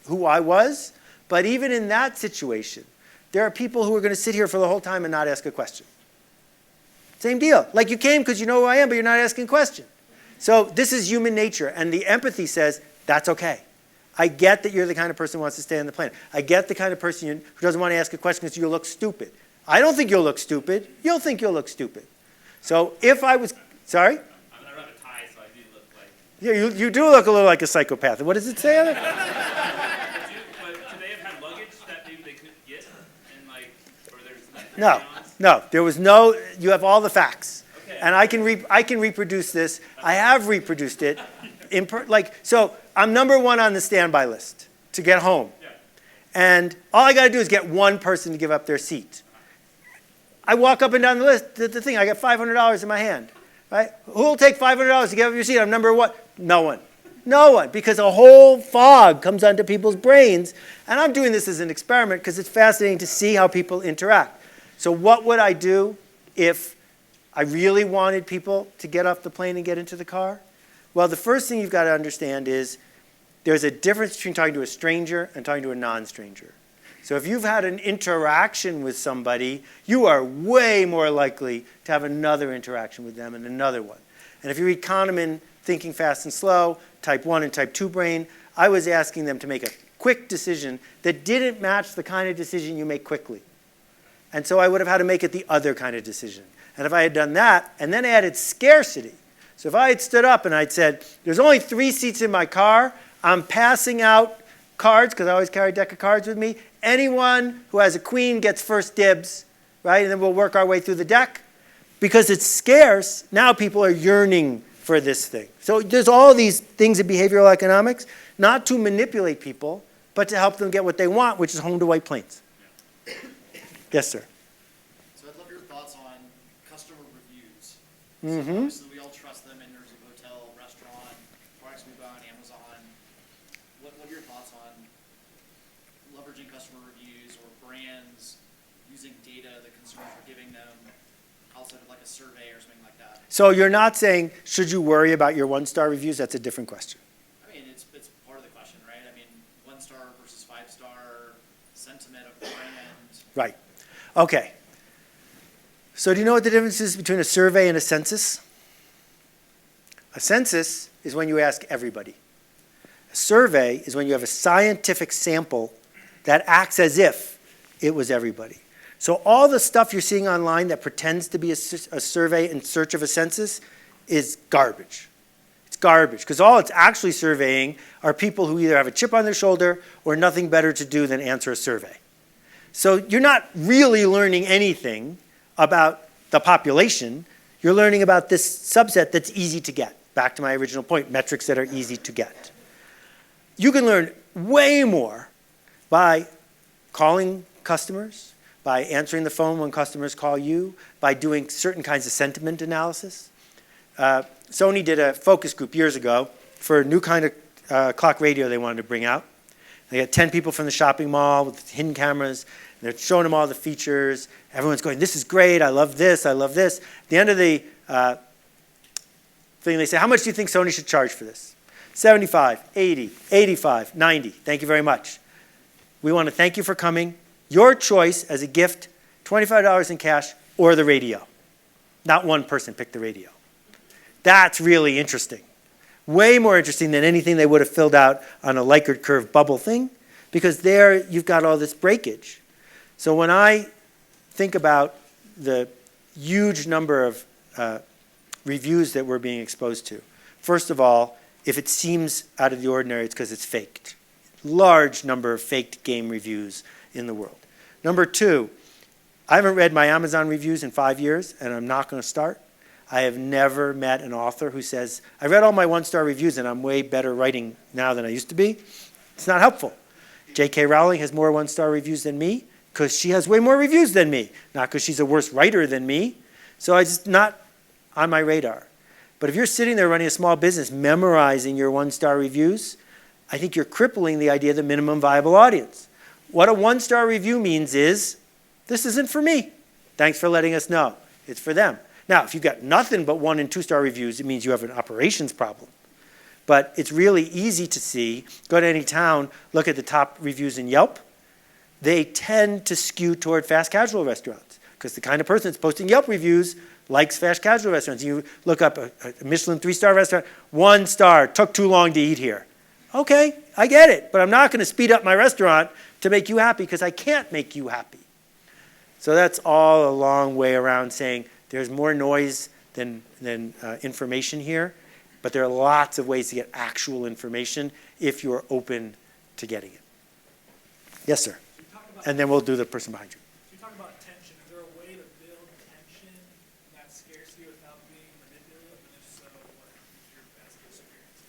who I was. But even in that situation, there are people who are going to sit here for the whole time and not ask a question. Same deal. Like you came because you know who I am, but you're not asking a question. So this is human nature, and the empathy says, that's okay. I get that you're the kind of person who wants to stay on the planet. I get the kind of person who doesn't want to ask a question because you'll look stupid. I don't think you'll look stupid. You'll think you'll look stupid. So if I was, sorry? I don't have a tie, so I do look like. Yeah, you do look a little like a psychopath. What does it say on it? But should they have had luggage that maybe they couldn't get? And like, or there's nothing No, there was no, you have all the facts. Okay. And I can reproduce this. I have reproduced it. So I'm number one on the standby list to get home. Yeah. And all I got to do is get one person to give up their seat. I walk up and down the list, the thing, I got $500 in my hand. Right? Who will take $500 to give up your seat? I'm number one. No one. No one, because a whole fog comes onto people's brains. And I'm doing this as an experiment because it's fascinating to see how people interact. So what would I do if I really wanted people to get off the plane and get into the car? Well, the first thing you've got to understand is there's a difference between talking to a stranger and talking to a non-stranger. So if you've had an interaction with somebody, you are way more likely to have another interaction with them and another one. And if you read Kahneman, Thinking Fast and Slow, type 1 and type 2 brain, I was asking them to make a quick decision that didn't match the kind of decision you make quickly. And so I would have had to make it the other kind of decision. And if I had done that, and then added scarcity, so if I had stood up and I'd said, there's only 3 seats in my car, I'm passing out cards, because I always carry a deck of cards with me. Anyone who has a queen gets first dibs, right? And then we'll work our way through the deck. Because it's scarce, now people are yearning for this thing. So there's all these things in behavioral economics, not to manipulate people, but to help them get what they want, which is home to white plains. Yes, sir. So I'd love your thoughts on customer reviews. Mm-hmm. So obviously we all trust them in terms of hotel, restaurant, products we buy on Amazon. What are your thoughts on leveraging customer reviews or brands using data that consumers are giving them outside of like a survey or something like that? So you're not saying, should you worry about your 1-star reviews? That's a different question. I mean, it's part of the question, right? I mean, 1-star versus 5-star, sentiment of the brand. Right. Okay. So do you know what the difference is between a survey and a census? A census is when you ask everybody. A survey is when you have a scientific sample that acts as if it was everybody. So all the stuff you're seeing online that pretends to be a survey in search of a census is garbage. It's garbage, because all it's actually surveying are people who either have a chip on their shoulder or nothing better to do than answer a survey. So you're not really learning anything about the population. You're learning about this subset that's easy to get. Back to my original point, metrics that are easy to get. You can learn way more by calling customers, by answering the phone when customers call you, by doing certain kinds of sentiment analysis. Sony did a focus group years ago for a new kind of clock radio they wanted to bring out. They had 10 people from the shopping mall with hidden cameras. They're showing them all the features. Everyone's going, this is great. I love this. I love this. At the end of the thing, they say, how much do you think Sony should charge for this? 75, 80, 85, 90. Thank you very much. We want to thank you for coming. Your choice as a gift, $25 in cash or the radio. Not one person picked the radio. That's really interesting. Way more interesting than anything they would have filled out on a Likert curve bubble thing, because there you've got all this breakage. So when I think about the huge number of reviews that we're being exposed to, first of all, if it seems out of the ordinary, it's because it's faked. Large number of faked game reviews in the world. Number two, I haven't read my Amazon reviews in 5 years, and I'm not going to start. I have never met an author who says, I read all my one-star reviews and I'm way better writing now than I used to be. It's not helpful. J.K. Rowling has more one-star reviews than me because she has way more reviews than me, not because she's a worse writer than me. So it's not on my radar. But if you're sitting there running a small business, memorizing your one-star reviews, I think you're crippling the idea of the minimum viable audience. What a one-star review means is, this isn't for me. Thanks for letting us know. It's for them. Now, if you've got nothing but 1- and 2-star reviews, it means you have an operations problem. But it's really easy to see. Go to any town, look at the top reviews in Yelp. They tend to skew toward fast casual restaurants because the kind of person that's posting Yelp reviews likes fast casual restaurants. You look up a Michelin 3-star restaurant, 1 star, took too long to eat here. Okay, I get it, but I'm not going to speed up my restaurant to make you happy because I can't make you happy. So that's all a long way around saying there's more noise than information here, but there are lots of ways to get actual information if you're open to getting it. Yes, sir. And then we'll do the person behind you. So you talk about tension. Is there a way to build tension in that scarcity without being manipulative? And if so, what is your best experience?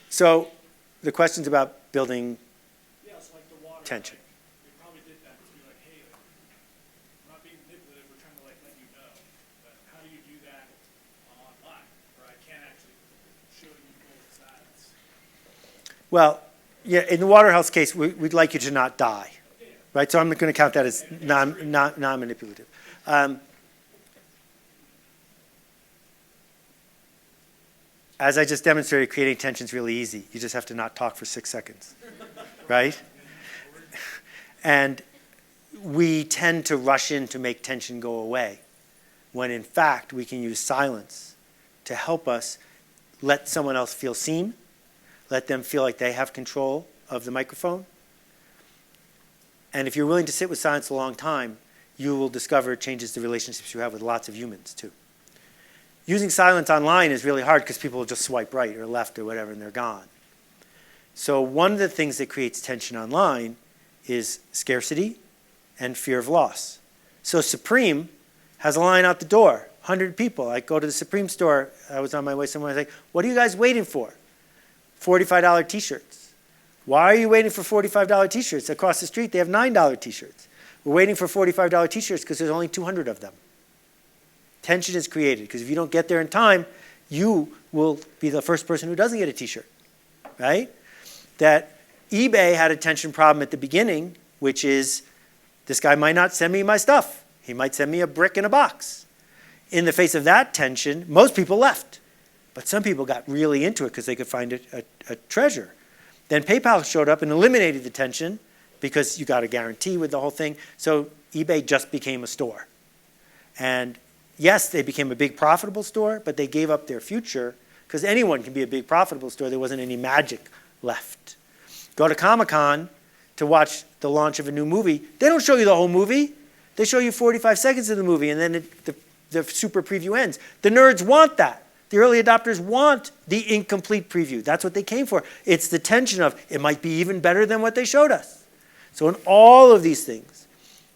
So the question's about building Yes, like the water. tension. Like, we probably did that to be like, hey, we're not being manipulative. We're trying to like let you know. But how do you do that online, where I can't actually show you both sides? Well, yeah, in the Waterhouse case, we'd like you to not die, right? So I'm going to count that as non-manipulative. As I just demonstrated, creating tension is really easy. You just have to not talk for 6 seconds, right? And we tend to rush in to make tension go away, when in fact we can use silence to help us let someone else feel seen, let them feel like they have control of the microphone. And if you're willing to sit with silence a long time, you will discover it changes the relationships you have with lots of humans too. Using silence online is really hard because people will just swipe right or left or whatever and they're gone. So one of the things that creates tension online is scarcity and fear of loss. So Supreme has a line out the door, 100 people. I go to the Supreme store, I was on my way somewhere, I was like, what are you guys waiting for? $45 t-shirts. Why are you waiting for $45 t-shirts? Across the street, they have $9 t-shirts. We're waiting for $45 t-shirts because there's only 200 of them. Tension is created because if you don't get there in time, you will be the first person who doesn't get a t-shirt, right? That eBay had a tension problem at the beginning, which is this guy might not send me my stuff. He might send me a brick in a box. In the face of that tension, most people left. But some people got really into it because they could find a treasure. Then PayPal showed up and eliminated the tension because you got a guarantee with the whole thing. So eBay just became a store. And yes, they became a big profitable store, but they gave up their future because anyone can be a big profitable store. There wasn't any magic left. Go to Comic-Con to watch the launch of a new movie. They don't show you the whole movie. They show you 45 seconds of the movie, and then the super preview ends. The nerds want that. The early adopters want the incomplete preview. That's what they came for. It's the tension of it might be even better than what they showed us. So in all of these things,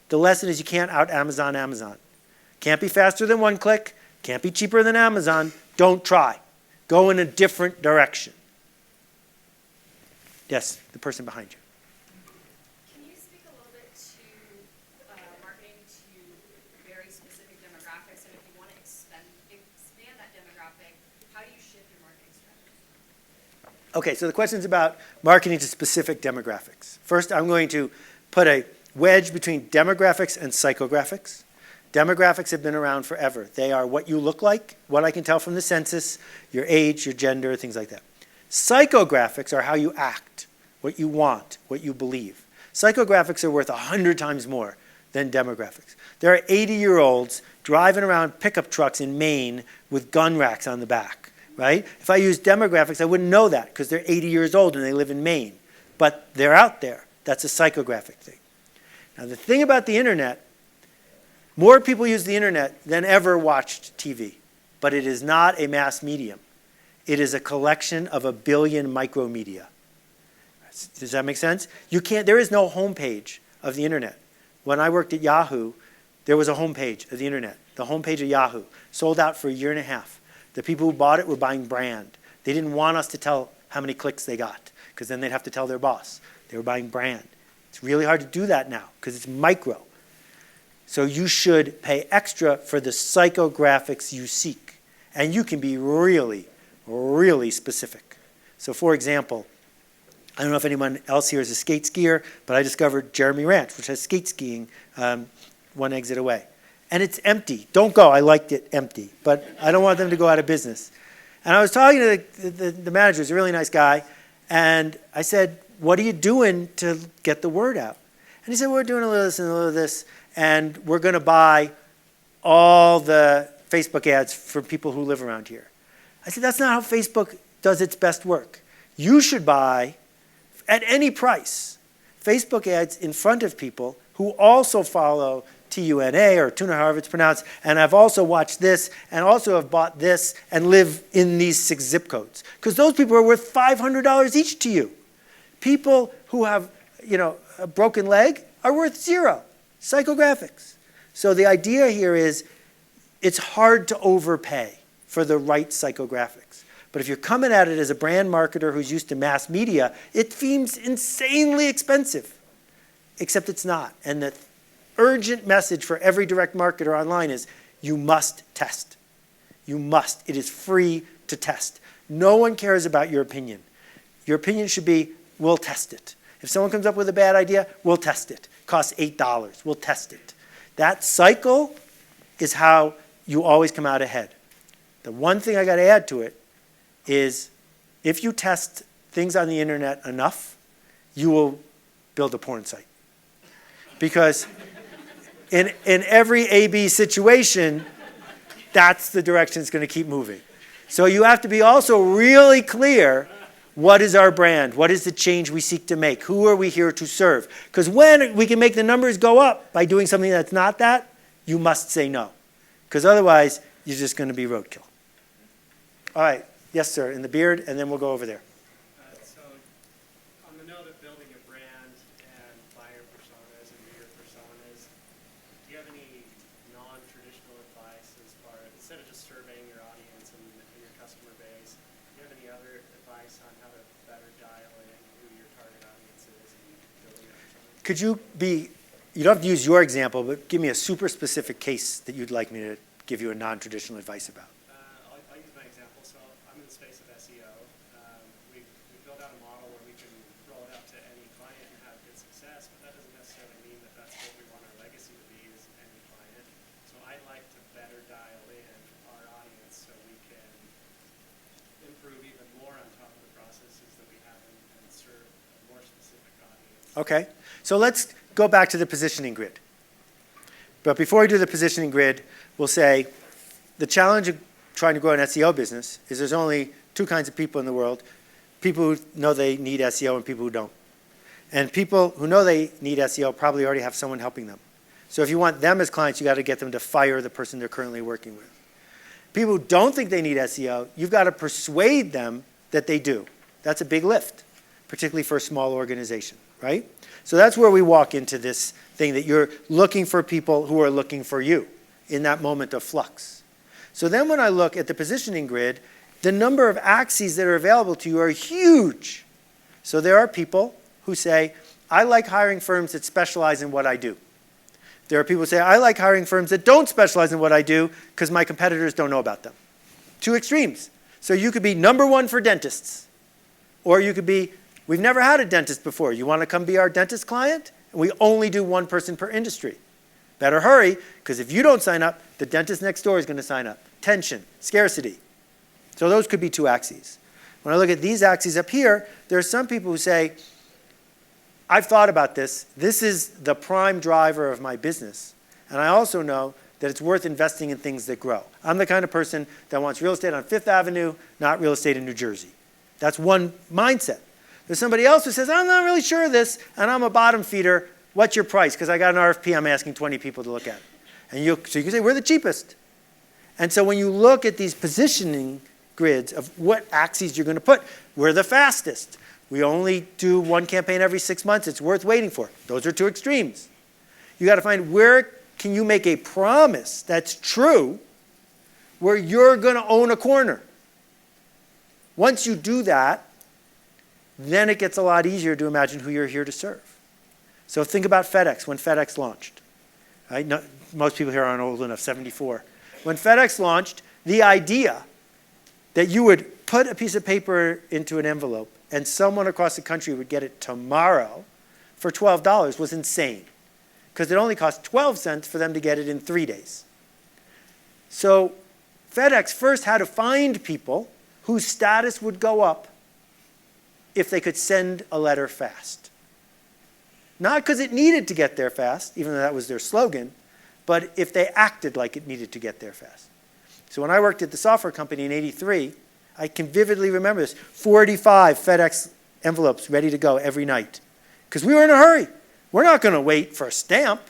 the lesson is you can't out-Amazon Amazon. Can't be faster than one click. Can't be cheaper than Amazon. Don't try. Go in a different direction. Yes, the person behind you. Can you speak a little bit to marketing to very specific demographics? And if you want to expand that demographic, how do you shift your marketing strategy? Okay, so the question is about marketing to specific demographics. First, I'm going to put a wedge between demographics and psychographics. Demographics have been around forever. They are what you look like, what I can tell from the census, your age, your gender, things like that. Psychographics are how you act, what you want, what you believe. Psychographics are worth 100 times more than demographics. There are 80-year-olds driving around pickup trucks in Maine with gun racks on the back, right? If I used demographics, I wouldn't know that because they're 80 years old and they live in Maine. but they're out there. That's a psychographic thing. Now, the thing about the internet, more people use the internet than ever watched TV, but it is not a mass medium. It is a collection of 1 billion micromedia. Does that make sense? There is no homepage of the internet. When I worked at Yahoo, there was a homepage of the internet. The homepage of Yahoo sold out for 1.5 years. The people who bought it were buying brand. They didn't want us to tell how many clicks they got, because then they'd have to tell their boss. They were buying brand. It's really hard to do that now, because it's micro. So you should pay extra for the psychographics you seek. And you can be really, really specific. So for example, I don't know if anyone else here is a skate skier, but I discovered Jeremy Ranch, which has skate skiing 1 exit away. And it's empty. Don't go. I liked it empty. But I don't want them to go out of business. And I was talking to the manager, who's a really nice guy, and I said, what are you doing to get the word out? And he said, we're doing a little of this and a little of this, and we're going to buy all the Facebook ads for people who live around here. I said, that's not how Facebook does its best work. You should buy, at any price, Facebook ads in front of people who also follow TUNA or Tuna, however it's pronounced, and I've also watched this and also have bought this and live in these 6 zip codes. Because those people are worth $500 each to you. People who have, a broken leg are worth 0. Psychographics. So the idea here is it's hard to overpay for the right psychographics. But if you're coming at it as a brand marketer who's used to mass media, it seems insanely expensive. Except it's not. And the urgent message for every direct marketer online is you must test. You must. It is free to test. No one cares about your opinion. Your opinion should be, we'll test it. If someone comes up with a bad idea, we'll test it. Costs $8. We'll test it. That cycle is how you always come out ahead. The one thing I got to add to it is if you test things on the internet enough, you will build a porn site. Because in every A-B situation, that's the direction it's going to keep moving. So you have to be also really clear, what is our brand? What is the change we seek to make? Who are we here to serve? Because when we can make the numbers go up by doing something that's not that, you must say no. Because otherwise, you're just going to be roadkill. All right. Yes, sir, in the beard, and then we'll go over there. So on the note of building a brand and buyer personas and reader personas, do you have any non-traditional advice as far as, instead of just surveying your audience and your customer base, do you have any other advice on how to better dial in who your target audience is and building a persona? Could you you don't have to use your example, but give me a super specific case that you'd like me to give you a non-traditional advice about. I'll use my example. So I'm in the space of SEO. We've built out a model where we can roll it out to any client and have good success, but that doesn't necessarily mean that that's what we want our legacy to be is any client. So I'd like to better dial in our audience so we can improve even more on top of the processes that we have and serve a more specific audience. Okay, so let's go back to the positioning grid. But before we do the positioning grid, we'll say the challenge of trying to grow an SEO business is there's only 2 kinds of people in the world, people who know they need SEO and people who don't. And people who know they need SEO probably already have someone helping them. So if you want them as clients, you got to get them to fire the person they're currently working with. People who don't think they need SEO, you've got to persuade them that they do. That's a big lift, particularly for a small organization, right? So that's where we walk into this thing that you're looking for people who are looking for you in that moment of flux. So then when I look at the positioning grid, the number of axes that are available to you are huge. So there are people who say, I like hiring firms that specialize in what I do. There are people who say, I like hiring firms that don't specialize in what I do because my competitors don't know about them. 2 extremes. So you could be #1 for dentists. Or you could be, we've never had a dentist before. You want to come be our dentist client? And we only do 1 person per industry. Better hurry, because if you don't sign up, the dentist next door is going to sign up. Tension, scarcity. So those could be 2 axes. When I look at these axes up here, there are some people who say, I've thought about this. This is the prime driver of my business. And I also know that it's worth investing in things that grow. I'm the kind of person that wants real estate on 5th Avenue, not real estate in New Jersey. That's one mindset. There's somebody else who says, I'm not really sure of this, and I'm a bottom feeder. What's your price? Because I got an RFP I'm asking 20 people to look at. And so you can say, we're the cheapest. And so when you look at these positioning grids of what axes you're going to put, we're the fastest. We only do one campaign every 6 months. It's worth waiting for. Those are two extremes. You got to find where can you make a promise that's true where you're going to own a corner. Once you do that, then it gets a lot easier to imagine who you're here to serve. So think about FedEx, when FedEx launched. Right? No, most people here aren't old enough, 74. When FedEx launched, the idea that you would put a piece of paper into an envelope and someone across the country would get it tomorrow for $12 was insane, because it only cost 12 cents for them to get it in 3 days. So FedEx first had to find people whose status would go up if they could send a letter fast. Not because it needed to get there fast, even though that was their slogan, but if they acted like it needed to get there fast. So when I worked at the software company in '83, I can vividly remember this, 45 FedEx envelopes ready to go every night. Because we were in a hurry. We're not going to wait for a stamp.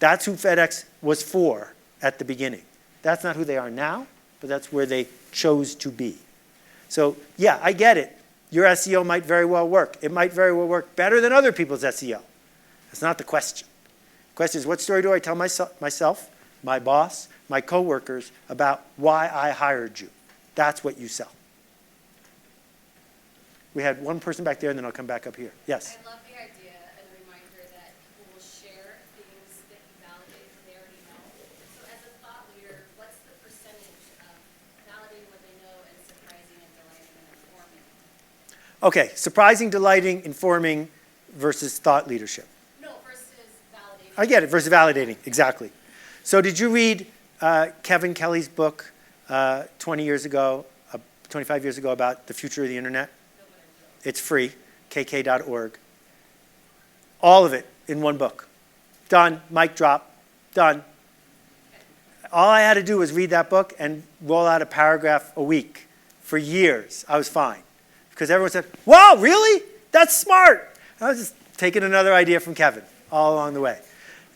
That's who FedEx was for at the beginning. That's not who they are now, but that's where they chose to be. So yeah, I get it. Your SEO might very well work. It might very well work better than other people's SEO. That's not the question. The question is, what story do I tell myself, my boss, my coworkers about why I hired you? That's what you sell. We had one person back there, and then I'll come back up here. Yes? I love the idea and the reminder that people will share things that you validate that they already know. So as a thought leader, what's the percentage of validating what they know and surprising and delighting and informing? Okay, surprising, delighting, informing versus thought leadership. No, versus validating. I get it, versus validating, exactly. So did you read Kevin Kelly's book 25 years ago about the future of the internet? It's free, kk.org. All of it in one book. Done, mic drop, done. All I had to do was read that book and roll out a paragraph a week. For years, I was fine. Because everyone said, wow, really? That's smart. I was just taking another idea from Kevin all along the way.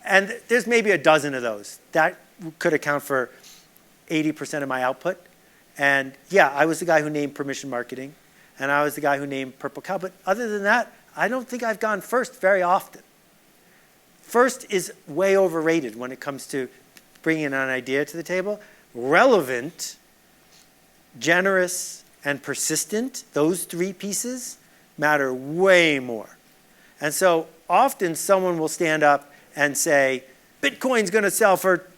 And there's maybe a dozen of those. That could account for 80% of my output. And yeah, I was the guy who named permission marketing. And I was the guy who named Purple Cow. But other than that, I don't think I've gone first very often. First is way overrated when it comes to bringing an idea to the table. Relevant, generous, and persistent, those three pieces matter way more. And so often someone will stand up and say, Bitcoin's going to sell for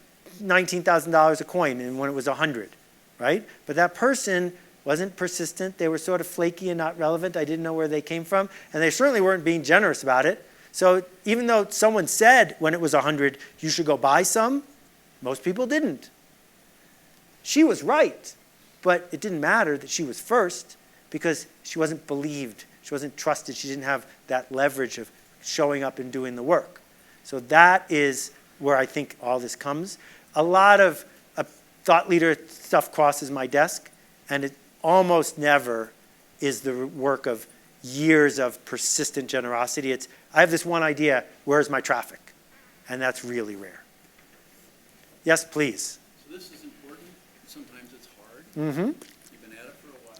$19,000 a coin, and when it was 100, right? But that person wasn't persistent. They were sort of flaky and not relevant. I didn't know where they came from. And they certainly weren't being generous about it. So even though someone said when it was 100, you should go buy some, most people didn't. She was right. But it didn't matter that she was first because she wasn't believed. She wasn't trusted. She didn't have that leverage of showing up and doing the work. So that is where I think all this comes. A lot of thought leader stuff crosses my desk, and it almost never is the work of years of persistent generosity. It's, I have this one idea, where's my traffic? And that's really rare. Yes, please. So this is important. Sometimes it's hard. Mm-hmm. You've been at it for a while.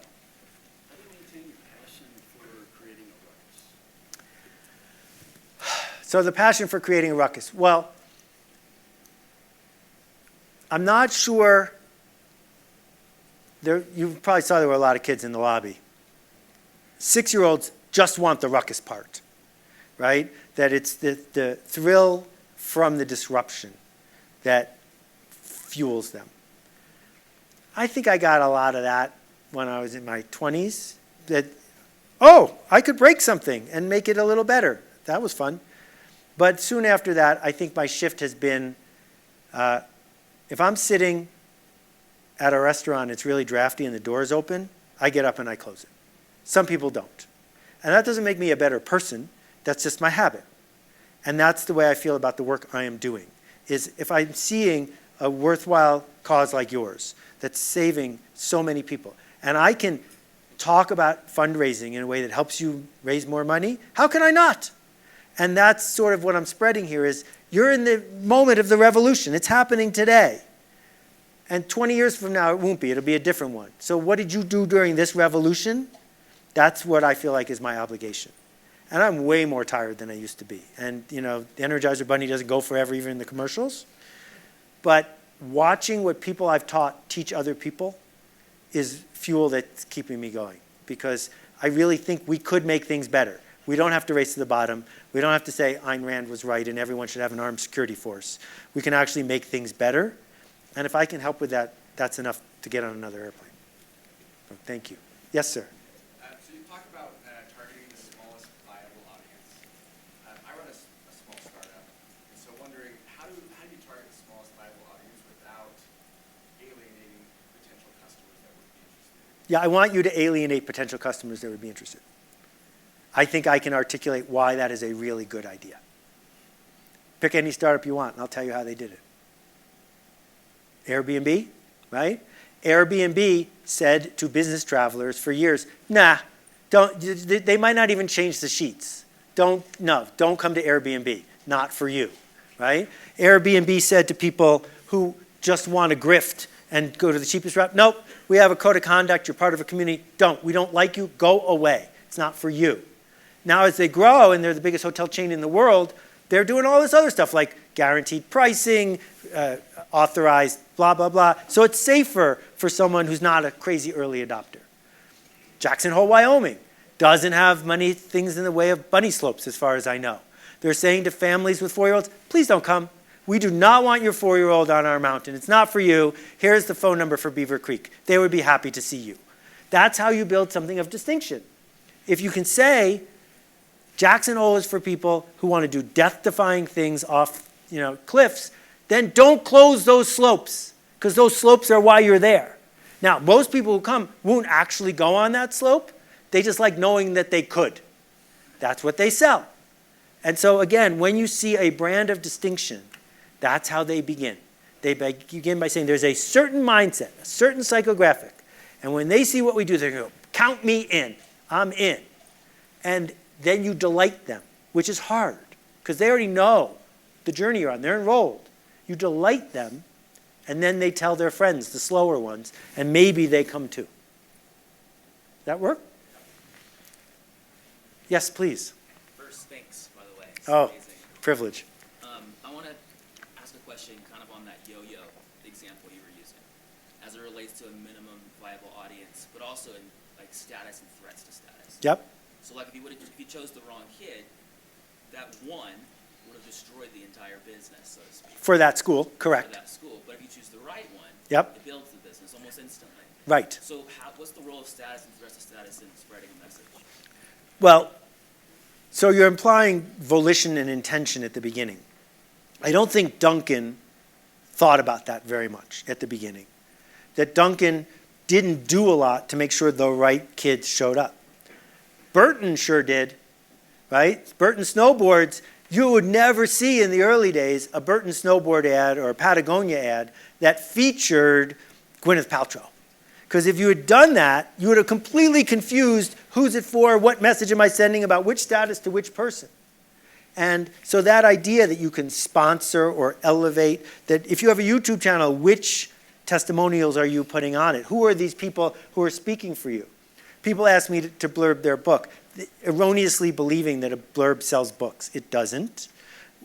How do you maintain your passion for creating a ruckus? So the passion for creating a ruckus. Well, I'm not sure. You probably saw there were a lot of kids in the lobby. 6-year-olds just want the ruckus part, right? That it's the thrill from the disruption that fuels them. I think I got a lot of that when I was in my 20s. That, oh, I could break something and make it a little better. That was fun. But soon after that, I think my shift has been, if I'm sitting at a restaurant, it's really drafty and the door's open, I get up and I close it. Some people don't. And that doesn't make me a better person. That's just my habit. And that's the way I feel about the work I am doing, is if I'm seeing a worthwhile cause like yours that's saving so many people, and I can talk about fundraising in a way that helps you raise more money, how can I not? And that's sort of what I'm spreading here is you're in the moment of the revolution. It's happening today. And 20 years from now, it won't be. It'll be a different one. So what did you do during this revolution? That's what I feel like is my obligation. And I'm way more tired than I used to be. And, you know, the Energizer Bunny doesn't go forever, even in the commercials. But watching what people I've taught teach other people is fuel that's keeping me going. Because I really think we could make things better. We don't have to race to the bottom. We don't have to say Ayn Rand was right and everyone should have an armed security force. We can actually make things better. And if I can help with that, that's enough to get on another airplane. So thank you. Yes, sir. So you talked about targeting the smallest viable audience. I run a small startup, and so wondering how do you target the smallest viable audience without alienating potential customers that would be interested? Yeah, I want you to alienate potential customers that would be interested. I think I can articulate why that is a really good idea. Pick any startup you want, and I'll tell you how they did it. Airbnb, right? Airbnb said to business travelers for years, nah, they might not even change the sheets. Don't come to Airbnb, not for you, right? Airbnb said to people who just want to grift and go to the cheapest route, nope, we have a code of conduct, you're part of a community, we don't like you, go away. It's not for you. Now as they grow and they're the biggest hotel chain in the world, they're doing all this other stuff like guaranteed pricing, authorized blah, blah, blah. So it's safer for someone who's not a crazy early adopter. Jackson Hole, Wyoming doesn't have many things in the way of bunny slopes as far as I know. They're saying to families with 4-year-olds, please don't come. We do not want your 4-year-old on our mountain. It's not for you. Here's the phone number for Beaver Creek. They would be happy to see you. That's how you build something of distinction. If you can say, Jackson Hole is for people who want to do death-defying things off, cliffs, then don't close those slopes, because those slopes are why you're there. Now, most people who come won't actually go on that slope. They just like knowing that they could. That's what they sell. And so again, when you see a brand of distinction, that's how they begin. They begin by saying there's a certain mindset, a certain psychographic. And when they see what we do, they go, count me in. I'm in. And then you delight them, which is hard, because they already know the journey you're on. They're enrolled. You delight them, and then they tell their friends, the slower ones, and maybe they come too. That work? Yes, please. First, thanks, by the way. It's amazing. Privilege. I want to ask a question kind of on that yo-yo example you were using, as it relates to a minimum viable audience, but also in like status and threats to status. Yep. So like if you chose the wrong kid, that one would have destroyed the entire business, so to speak. For that school, correct. For that school. But if you choose the right one, yep, it builds the business almost instantly. Right. So what's the role of status and threats to status in spreading a message? Well, so you're implying volition and intention at the beginning. I don't think Duncan thought about that very much at the beginning. That Duncan didn't do a lot to make sure the right kids showed up. Burton sure did, right? Burton snowboards, you would never see in the early days a Burton snowboard ad or a Patagonia ad that featured Gwyneth Paltrow. Because if you had done that, you would have completely confused who's it for, what message am I sending about which status to which person. And so that idea that you can sponsor or elevate, that if you have a YouTube channel, which testimonials are you putting on it? Who are these people who are speaking for you? People ask me to blurb their book, erroneously believing that a blurb sells books. It doesn't.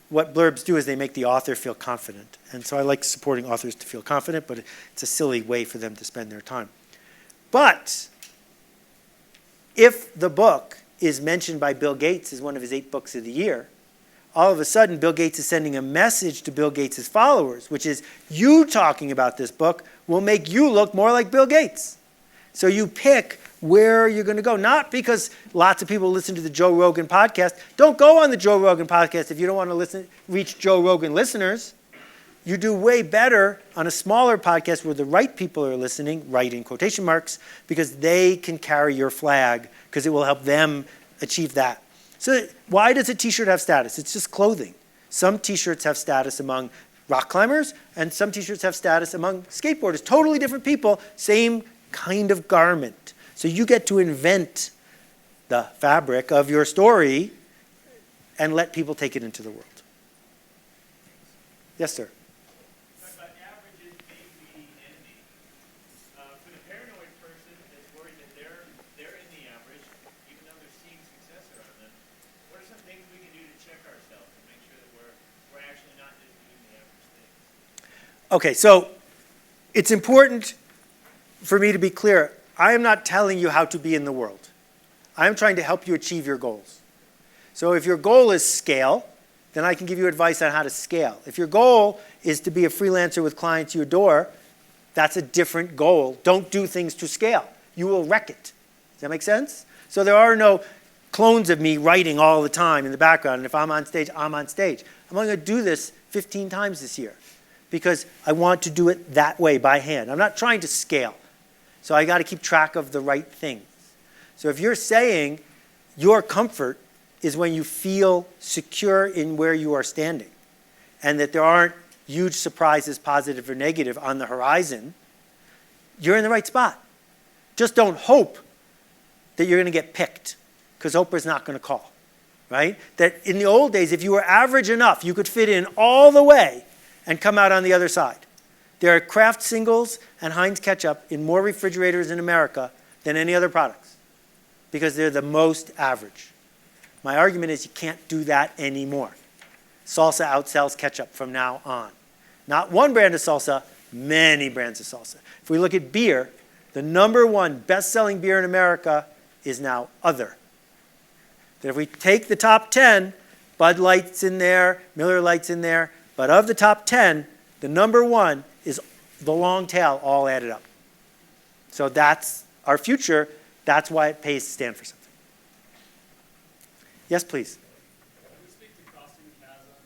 What blurbs do is they make the author feel confident. And so I like supporting authors to feel confident, but it's a silly way for them to spend their time. But if the book is mentioned by Bill Gates as one of his 8 books of the year, all of a sudden Bill Gates is sending a message to Bill Gates' followers, which is you talking about this book will make you look more like Bill Gates. So you pick where you're going to go. Not because lots of people listen to the Joe Rogan podcast. Don't go on the Joe Rogan podcast if you don't want to reach Joe Rogan listeners. You do way better on a smaller podcast where the right people are listening, right in quotation marks, because they can carry your flag, because it will help them achieve that. So why does a t-shirt have status? It's just clothing. Some t-shirts have status among rock climbers, and some t-shirts have status among skateboarders. Totally different people, same kind of garment. So you get to invent the fabric of your story and let people take it into the world. Yes, sir. Talk about averages being the enemy. For the paranoid person that's worried that they're in the average, even though they're seeing success around them, what are some things we can do to check ourselves and make sure that we're actually not just doing the average things? Okay, so it's important for me to be clear. I am not telling you how to be in the world. I am trying to help you achieve your goals. So if your goal is scale, then I can give you advice on how to scale. If your goal is to be a freelancer with clients you adore, that's a different goal. Don't do things to scale. You will wreck it. Does that make sense? So there are no clones of me writing all the time in the background. And if I'm on stage, I'm on stage. I'm only going to do this 15 times this year because I want to do it that way by hand. I'm not trying to scale. So I got to keep track of the right things. So if you're saying your comfort is when you feel secure in where you are standing and that there aren't huge surprises, positive or negative, on the horizon, you're in the right spot. Just don't hope that you're going to get picked because Oprah's not going to call, right? That in the old days, if you were average enough, you could fit in all the way and come out on the other side. There are Kraft singles and Heinz ketchup in more refrigerators in America than any other products because they're the most average. My argument is you can't do that anymore. Salsa outsells ketchup from now on. Not one brand of salsa, many brands of salsa. If we look at beer, the #1 best-selling beer in America is now other. That if we take the top 10, Bud Light's in there, Miller Lite's in there, but of the top 10, the #1 is the long tail all added up. So that's our future. That's why it pays to stand for something. Yes, please. Can you speak to crossing the chasm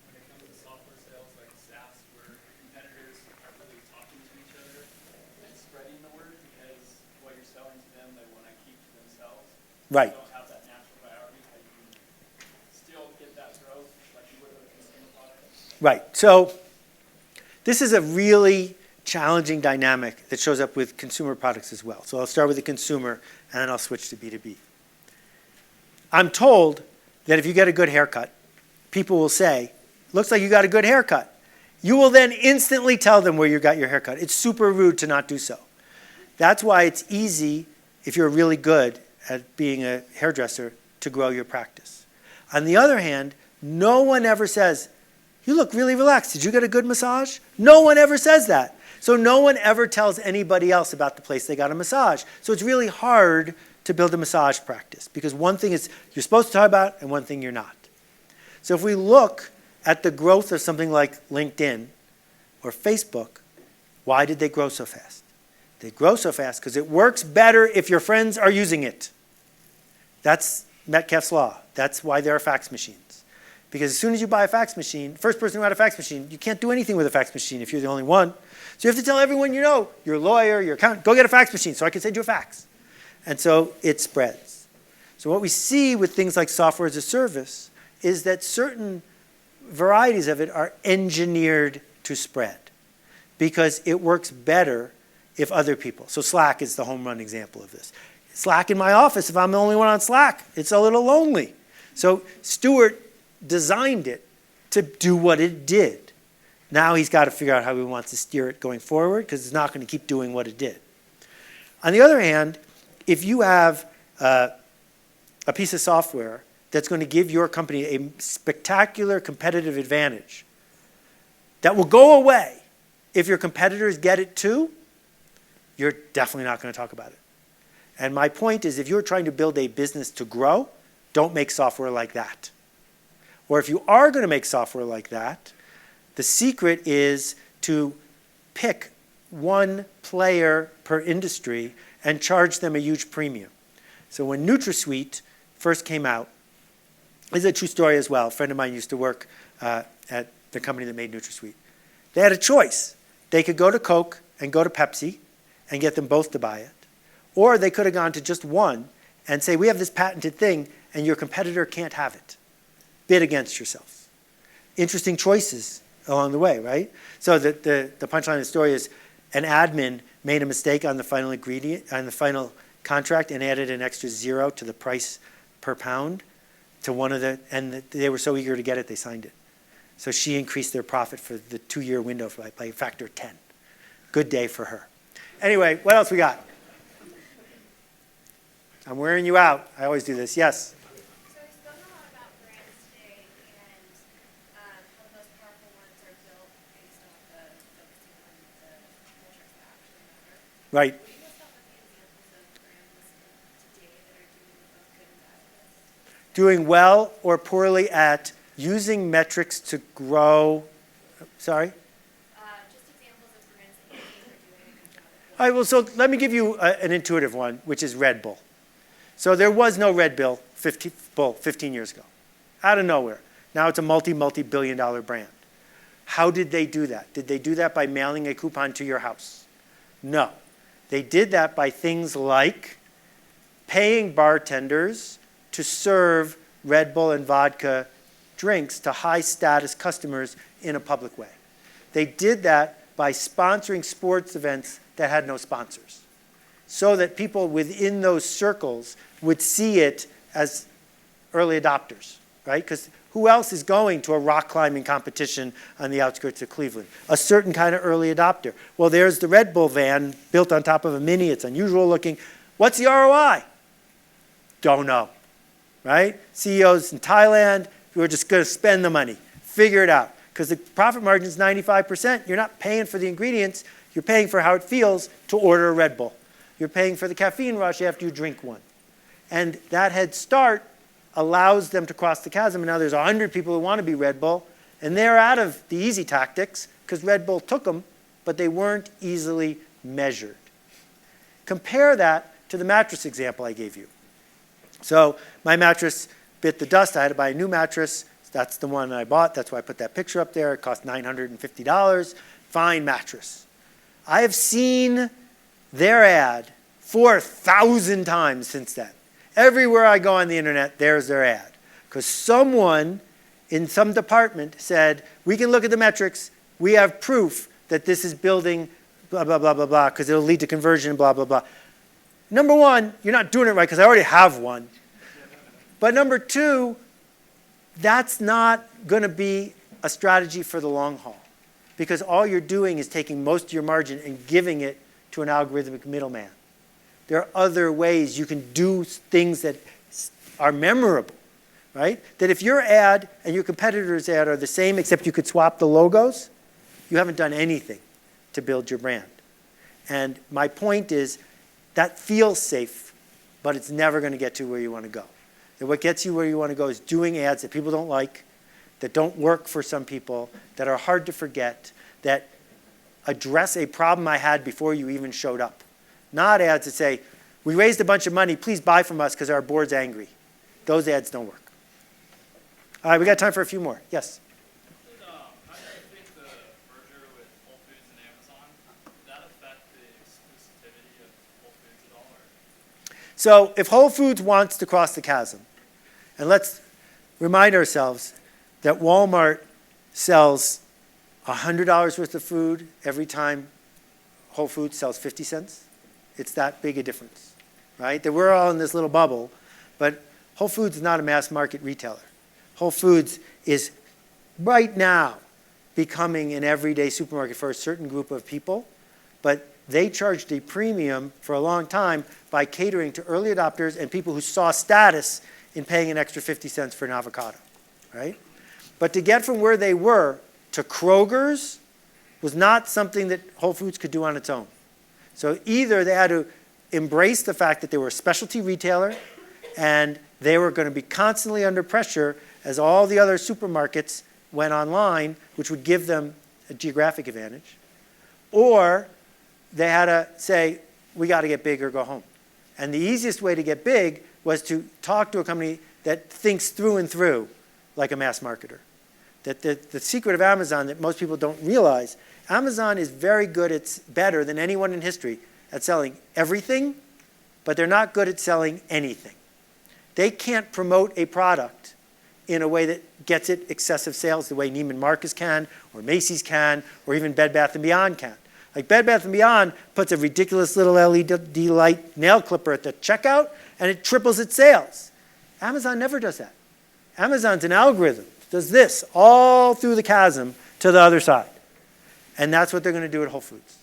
when it comes to software sales like SaaS, where competitors are really talking to each other and spreading the word because what you're selling to them, they want to keep to themselves? Right. They don't have that natural priority. How you can still get that growth like you would with a consumer product? Right. So this is a really challenging dynamic that shows up with consumer products as well. So I'll start with the consumer, and then I'll switch to B2B. I'm told that if you get a good haircut, people will say, looks like you got a good haircut. You will then instantly tell them where you got your haircut. It's super rude to not do so. That's why it's easy, if you're really good at being a hairdresser, to grow your practice. On the other hand, no one ever says, you look really relaxed. Did you get a good massage? No one ever says that. So no one ever tells anybody else about the place they got a massage. So it's really hard to build a massage practice because one thing is you're supposed to talk about and one thing you're not. So if we look at the growth of something like LinkedIn or Facebook, why did they grow so fast? They grow so fast because it works better if your friends are using it. That's Metcalfe's law. That's why there are fax machines. Because as soon as you buy a fax machine, first person who had a fax machine, you can't do anything with a fax machine if you're the only one. So you have to tell everyone you know, your lawyer, your accountant, go get a fax machine so I can send you a fax. And so it spreads. So what we see with things like software as a service is that certain varieties of it are engineered to spread because it works better if other people. So Slack is the home run example of this. Slack in my office, if I'm the only one on Slack, it's a little lonely. So Stuart designed it to do what it did. Now he's got to figure out how he wants to steer it going forward because it's not going to keep doing what it did. On the other hand, if you have a piece of software that's going to give your company a spectacular competitive advantage that will go away if your competitors get it too, you're definitely not going to talk about it. And my point is if you're trying to build a business to grow, don't make software like that. Or if you are going to make software like that, the secret is to pick one player per industry and charge them a huge premium. So when NutraSweet first came out, this is a true story as well. A friend of mine used to work at the company that made NutraSweet. They had a choice. They could go to Coke and go to Pepsi and get them both to buy it. Or they could have gone to just one and say, we have this patented thing and your competitor can't have it. Bid against yourselves. Interesting choices along the way, right? So the punchline of the story is an admin made a mistake on the final ingredient, on the final contract and added an extra 0 to the price per pound to one of and they were so eager to get it, they signed it. So she increased their profit for the 2-year window by a factor of 10. Good day for her. Anyway, what else we got? I'm wearing you out. I always do this. Yes? So we've spoken a lot about brands today and how the most powerful ones are built based off of focusing on the metrics that actually matter. Right. Will you list off a few examples of brands today that are doing both good and bad at this? Doing well or poorly at using metrics to grow. Sorry? Just examples of brands that you think are doing a good job at All right, well, so let me give you an intuitive one, which is Red Bull. So there was no Red Bull 15 years ago, out of nowhere. Now it's a multi-billion-dollar brand. How did they do that? Did they do that by mailing a coupon to your house? No. They did that by things like paying bartenders to serve Red Bull and vodka drinks to high-status customers in a public way. They did that by sponsoring sports events that had no sponsors, so that people within those circles would see it as early adopters, right? Because who else is going to a rock climbing competition on the outskirts of Cleveland? A certain kind of early adopter. Well, there's the Red Bull van built on top of a Mini. It's unusual looking. What's the ROI? Don't know, right? CEOs in Thailand who are just going to spend the money. Figure it out. Because the profit margin is 95%. You're not paying for the ingredients. You're paying for how it feels to order a Red Bull. You're paying for the caffeine rush after you drink one. And that head start allows them to cross the chasm. And now there's 100 people who want to be Red Bull. And they're out of the easy tactics because Red Bull took them, but they weren't easily measured. Compare that to the mattress example I gave you. So my mattress bit the dust. I had to buy a new mattress. That's the one I bought. That's why I put that picture up there. It cost $950. Fine mattress. I have seen their ad 4,000 times since then. Everywhere I go on the internet, there's their ad. Because someone in some department said, we can look at the metrics. We have proof that this is building blah, blah, blah, blah, blah, because it'll lead to conversion, blah, blah, blah. Number one, you're not doing it right because I already have one. But number two, that's not going to be a strategy for the long haul. Because all you're doing is taking most of your margin and giving it to an algorithmic middleman. There are other ways you can do things that are memorable, right? That if your ad and your competitor's ad are the same except you could swap the logos, you haven't done anything to build your brand. And my point is that feels safe, but it's never going to get to where you want to go. And what gets you where you want to go is doing ads that people don't like, that don't work for some people, that are hard to forget, that address a problem I had before you even showed up. Not ads that say, we raised a bunch of money, please buy from us because our board's angry. Those ads don't work. All right, we got time for a few more. Yes? How do you think the merger with Whole Foods and Amazon, did that affect the exclusivity of Whole Foods at all? Or? So if Whole Foods wants to cross the chasm, and let's remind ourselves that Walmart sells $100 worth of food every time Whole Foods sells 50 cents. It's that big a difference, right? That we're all in this little bubble, but Whole Foods is not a mass market retailer. Whole Foods is right now becoming an everyday supermarket for a certain group of people, but they charged a premium for a long time by catering to early adopters and people who saw status in paying an extra 50 cents for an avocado, right? But to get from where they were to Kroger's was not something that Whole Foods could do on its own. So either they had to embrace the fact that they were a specialty retailer and they were going to be constantly under pressure as all the other supermarkets went online, which would give them a geographic advantage, or they had to say, we got to get big or go home. And the easiest way to get big was to talk to a company that thinks through and through like a mass marketer. That the secret of Amazon that most people don't realize, Amazon is very good, it's better than anyone in history at selling everything, but they're not good at selling anything. They can't promote a product in a way that gets it excessive sales the way Neiman Marcus can, or Macy's can, or even Bed Bath & Beyond can. Like Bed Bath & Beyond puts a ridiculous little LED light nail clipper at the checkout, and it triples its sales. Amazon never does that. Amazon's an algorithm. It does this all through the chasm to the other side. And that's what they're going to do at Whole Foods.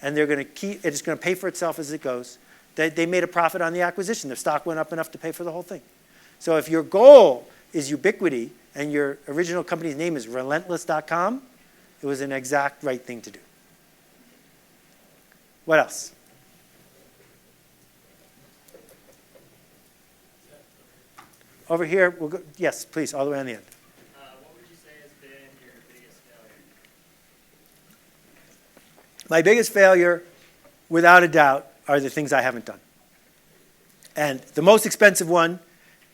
And they're going to keep, it's going to pay for itself as it goes. They made a profit on the acquisition. Their stock went up enough to pay for the whole thing. So if your goal is ubiquity and your original company's name is relentless.com, it was an exact right thing to do. What else? Over here, we'll go, yes, please, all the way on the end. What would you say has been your biggest failure? My biggest failure, without a doubt, are the things I haven't done. And the most expensive one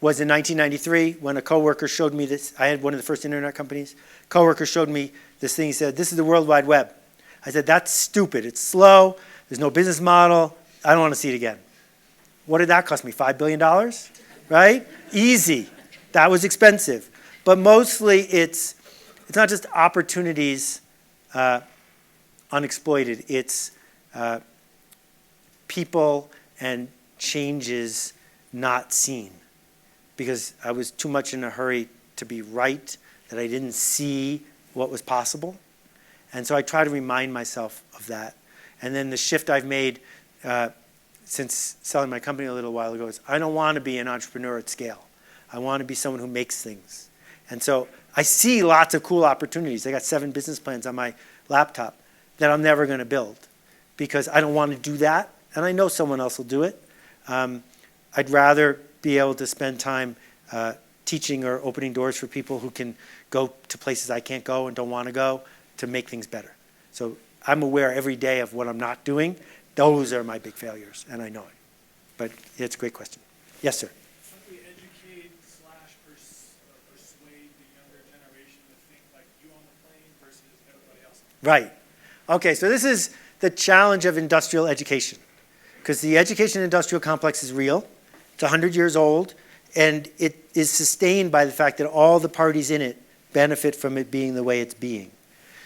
was in 1993 when a coworker showed me this. I had one of the first internet companies. Coworker showed me this thing. He said, "This is the World Wide Web." I said, "That's stupid. It's slow. There's no business model. I don't want to see it again." What did that cost me? $5 billion? Right? Easy. That was expensive. But mostly it's not just opportunities unexploited. It's people and changes not seen. Because I was too much in a hurry to be right, that I didn't see what was possible. And so I try to remind myself of that. And then the shift I've made since selling my company a little while ago is I don't want to be an entrepreneur at scale. I want to be someone who makes things. And so I see lots of cool opportunities. I got 7 business plans on my laptop that I'm never going to build because I don't want to do that. And I know someone else will do it. I'd rather be able to spend time teaching or opening doors for people who can go to places I can't go and don't want to go to make things better. So I'm aware every day of what I'm not doing. Those are my big failures, and I know it. But it's a great question. Yes, sir? How do we educate/persuade the younger generation to think like you on the plane versus everybody else? Right. Okay, so this is the challenge of industrial education. Because the education industrial complex is real. It's 100 years old, and it is sustained by the fact that all the parties in it benefit from it being the way it's being.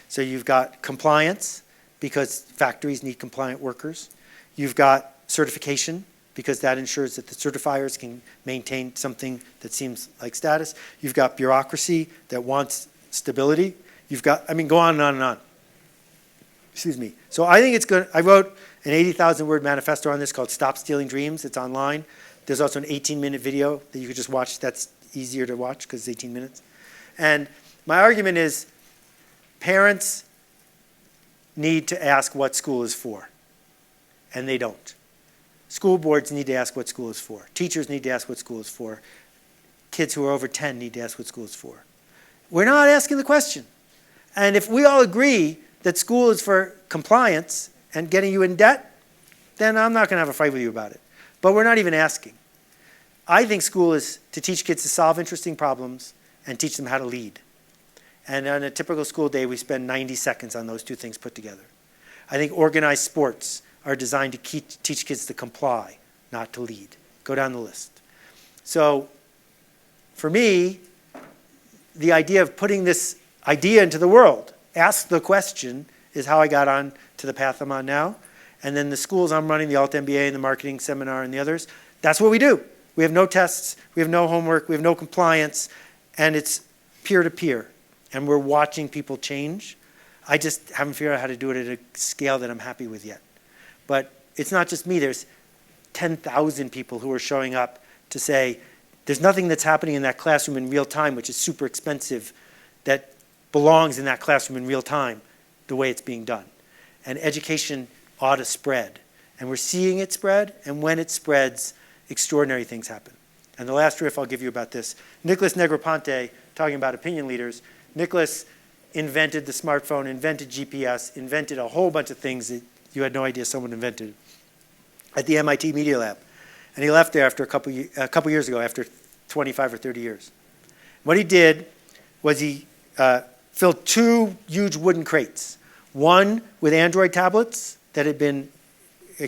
So you've got compliance, because factories need compliant workers. You've got certification, because that ensures that the certifiers can maintain something that seems like status. You've got bureaucracy that wants stability. You've got, I mean, go on and on and on. Excuse me. So I think it's good. I wrote an 80,000-word manifesto on this called Stop Stealing Dreams. It's online. There's also an 18-minute video that you could just watch. That's easier to watch because it's 18 minutes. And my argument is parents need to ask what school is for, and they don't. School boards need to ask what school is for. Teachers need to ask what school is for. Kids who are over 10 need to ask what school is for. We're not asking the question. And if we all agree that school is for compliance and getting you in debt, then I'm not going to have a fight with you about it. But we're not even asking. I think school is to teach kids to solve interesting problems and teach them how to lead. And on a typical school day, we spend 90 seconds on those two things put together. I think organized sports are designed to teach kids to comply, not to lead. Go down the list. So for me, the idea of putting this idea into the world, ask the question, is how I got on to the path I'm on now. And then the schools I'm running, the Alt MBA and the marketing seminar and the others, that's what we do. We have no tests, we have no homework, we have no compliance, and it's peer-to-peer. And we're watching people change. I just haven't figured out how to do it at a scale that I'm happy with yet. But it's not just me. There's 10,000 people who are showing up to say, there's nothing that's happening in that classroom in real time, which is super expensive, that belongs in that classroom in real time, the way it's being done. And education ought to spread. And we're seeing it spread, and when it spreads, extraordinary things happen. And the last riff I'll give you about this, Nicholas Negroponte, talking about opinion leaders, Nicholas invented the smartphone, invented GPS, invented a whole bunch of things that you had no idea someone invented at the MIT Media Lab. And he left there after a couple years ago, after 25 or 30 years. What he did was he filled 2 huge wooden crates, one with Android tablets that had been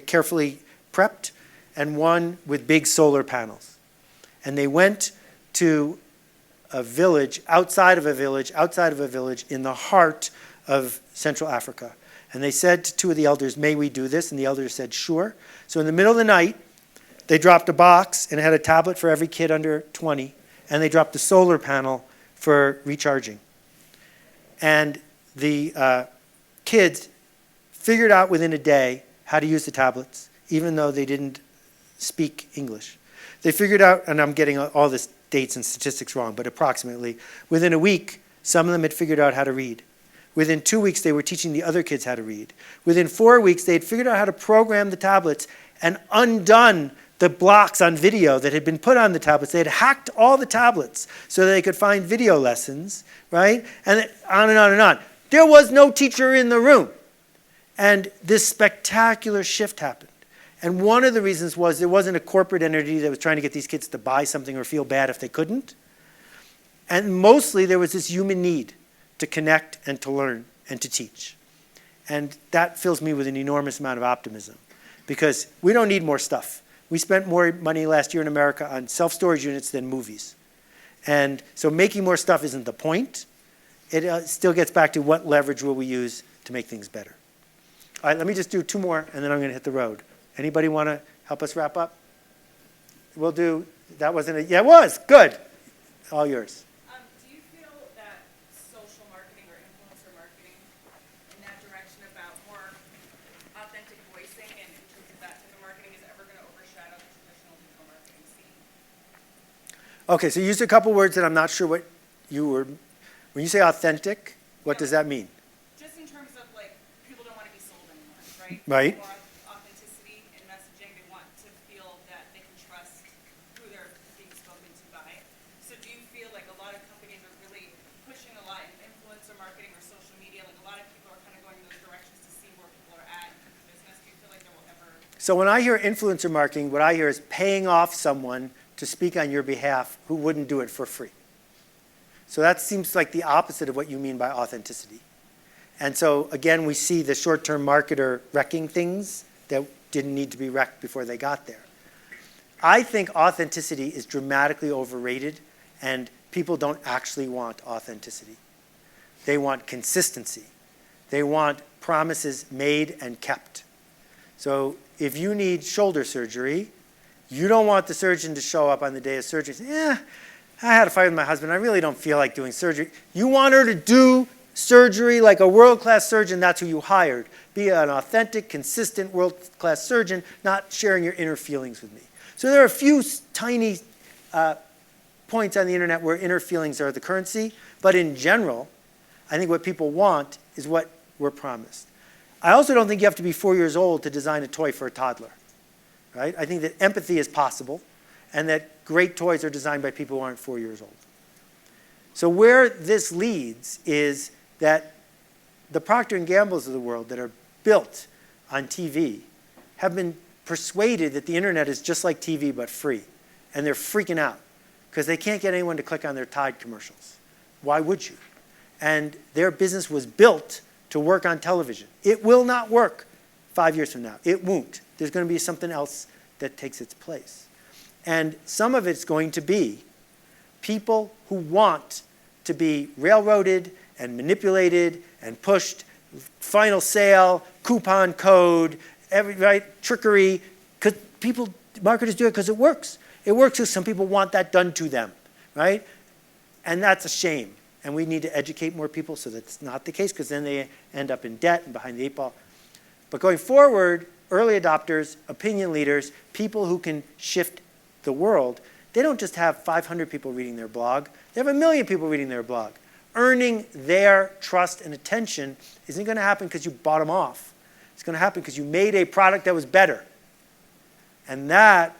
carefully prepped, and one with big solar panels. And they went to a village, outside of a village, in the heart of Central Africa. And they said to two of the elders, may we do this? And the elders said, sure. So in the middle of the night, they dropped a box and it had a tablet for every kid under 20. And they dropped a solar panel for recharging. And the kids figured out within a day how to use the tablets, even though they didn't speak English. They figured out, and I'm getting all this dates and statistics wrong, but approximately, within a week, some of them had figured out how to read. Within 2 weeks, they were teaching the other kids how to read. Within 4 weeks, they had figured out how to program the tablets and undone the blocks on video that had been put on the tablets. They had hacked all the tablets so that they could find video lessons, right? And on and on and on. There was no teacher in the room. And this spectacular shift happened. And one of the reasons was there wasn't a corporate entity that was trying to get these kids to buy something or feel bad if they couldn't. And mostly there was this human need to connect and to learn and to teach. And that fills me with an enormous amount of optimism because we don't need more stuff. We spent more money last year in America on self-storage units than movies. And so making more stuff isn't the point. It still gets back to what leverage will we use to make things better. All right, let me just do two more and then I'm going to hit the road. Anybody want to help us wrap up? We'll do, that wasn't a, yeah, it was, good. All yours. Do you feel that social marketing or influencer marketing in that direction about more authentic voicing and in terms of that type of marketing is ever going to overshadow the traditional digital marketing scene? Okay, so you used a couple words that I'm not sure what you were, when you say authentic, what does that mean? Just in terms of like, people don't want to be sold anymore, right? Right. More authenticity in messaging, they want to feel that they can trust who they're being spoken to by. So do you feel like a lot of companies are really pushing a lot in influencer marketing or social media? Like a lot of people are kind of going in those directions to see where people are at in the business. Do you feel like there will ever... So when I hear influencer marketing, what I hear is paying off someone to speak on your behalf who wouldn't do it for free. So that seems like the opposite of what you mean by authenticity. And so again, we see the short-term marketer wrecking things that didn't need to be wrecked before they got there. I think authenticity is dramatically overrated and people don't actually want authenticity. They want consistency. They want promises made and kept. So if you need shoulder surgery, you don't want the surgeon to show up on the day of surgery and say, I had a fight with my husband. I really don't feel like doing surgery. You want her to do surgery like a world-class surgeon. That's who you hired. Be an authentic, consistent, world-class surgeon, not sharing your inner feelings with me. So there are a few tiny points on the internet where inner feelings are the currency. But in general, I think what people want is what we're promised. I also don't think you have to be 4 years old to design a toy for a toddler. Right? I think that empathy is possible and that great toys are designed by people who aren't 4 years old. So where this leads is that the Procter & Gambles of the world that are built on TV have been persuaded that the internet is just like TV but free. And they're freaking out because they can't get anyone to click on their Tide commercials. Why would you? And their business was built to work on television. It will not work 5 years from now. It won't. There's going to be something else that takes its place. And some of it's going to be people who want to be railroaded and manipulated and pushed, final sale, coupon code, trickery, because marketers do it because it works. It works because some people want that done to them, right? And that's a shame. And we need to educate more people so that's not the case, because then they end up in debt and behind the 8 ball. But going forward, early adopters, opinion leaders, people who can shift the world, they don't just have 500 people reading their blog. They have 1 million people reading their blog. Earning their trust and attention isn't going to happen because you bought them off. It's going to happen because you made a product that was better. And that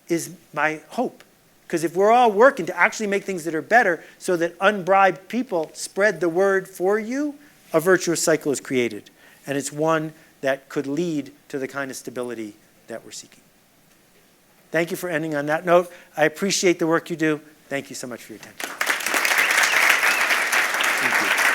is my hope. Because if we're all working to actually make things that are better so that unbribed people spread the word for you, a virtuous cycle is created. And it's one that could lead to the kind of stability that we're seeking. Thank you for ending on that note. I appreciate the work you do. Thank you so much for your attention. Thank you.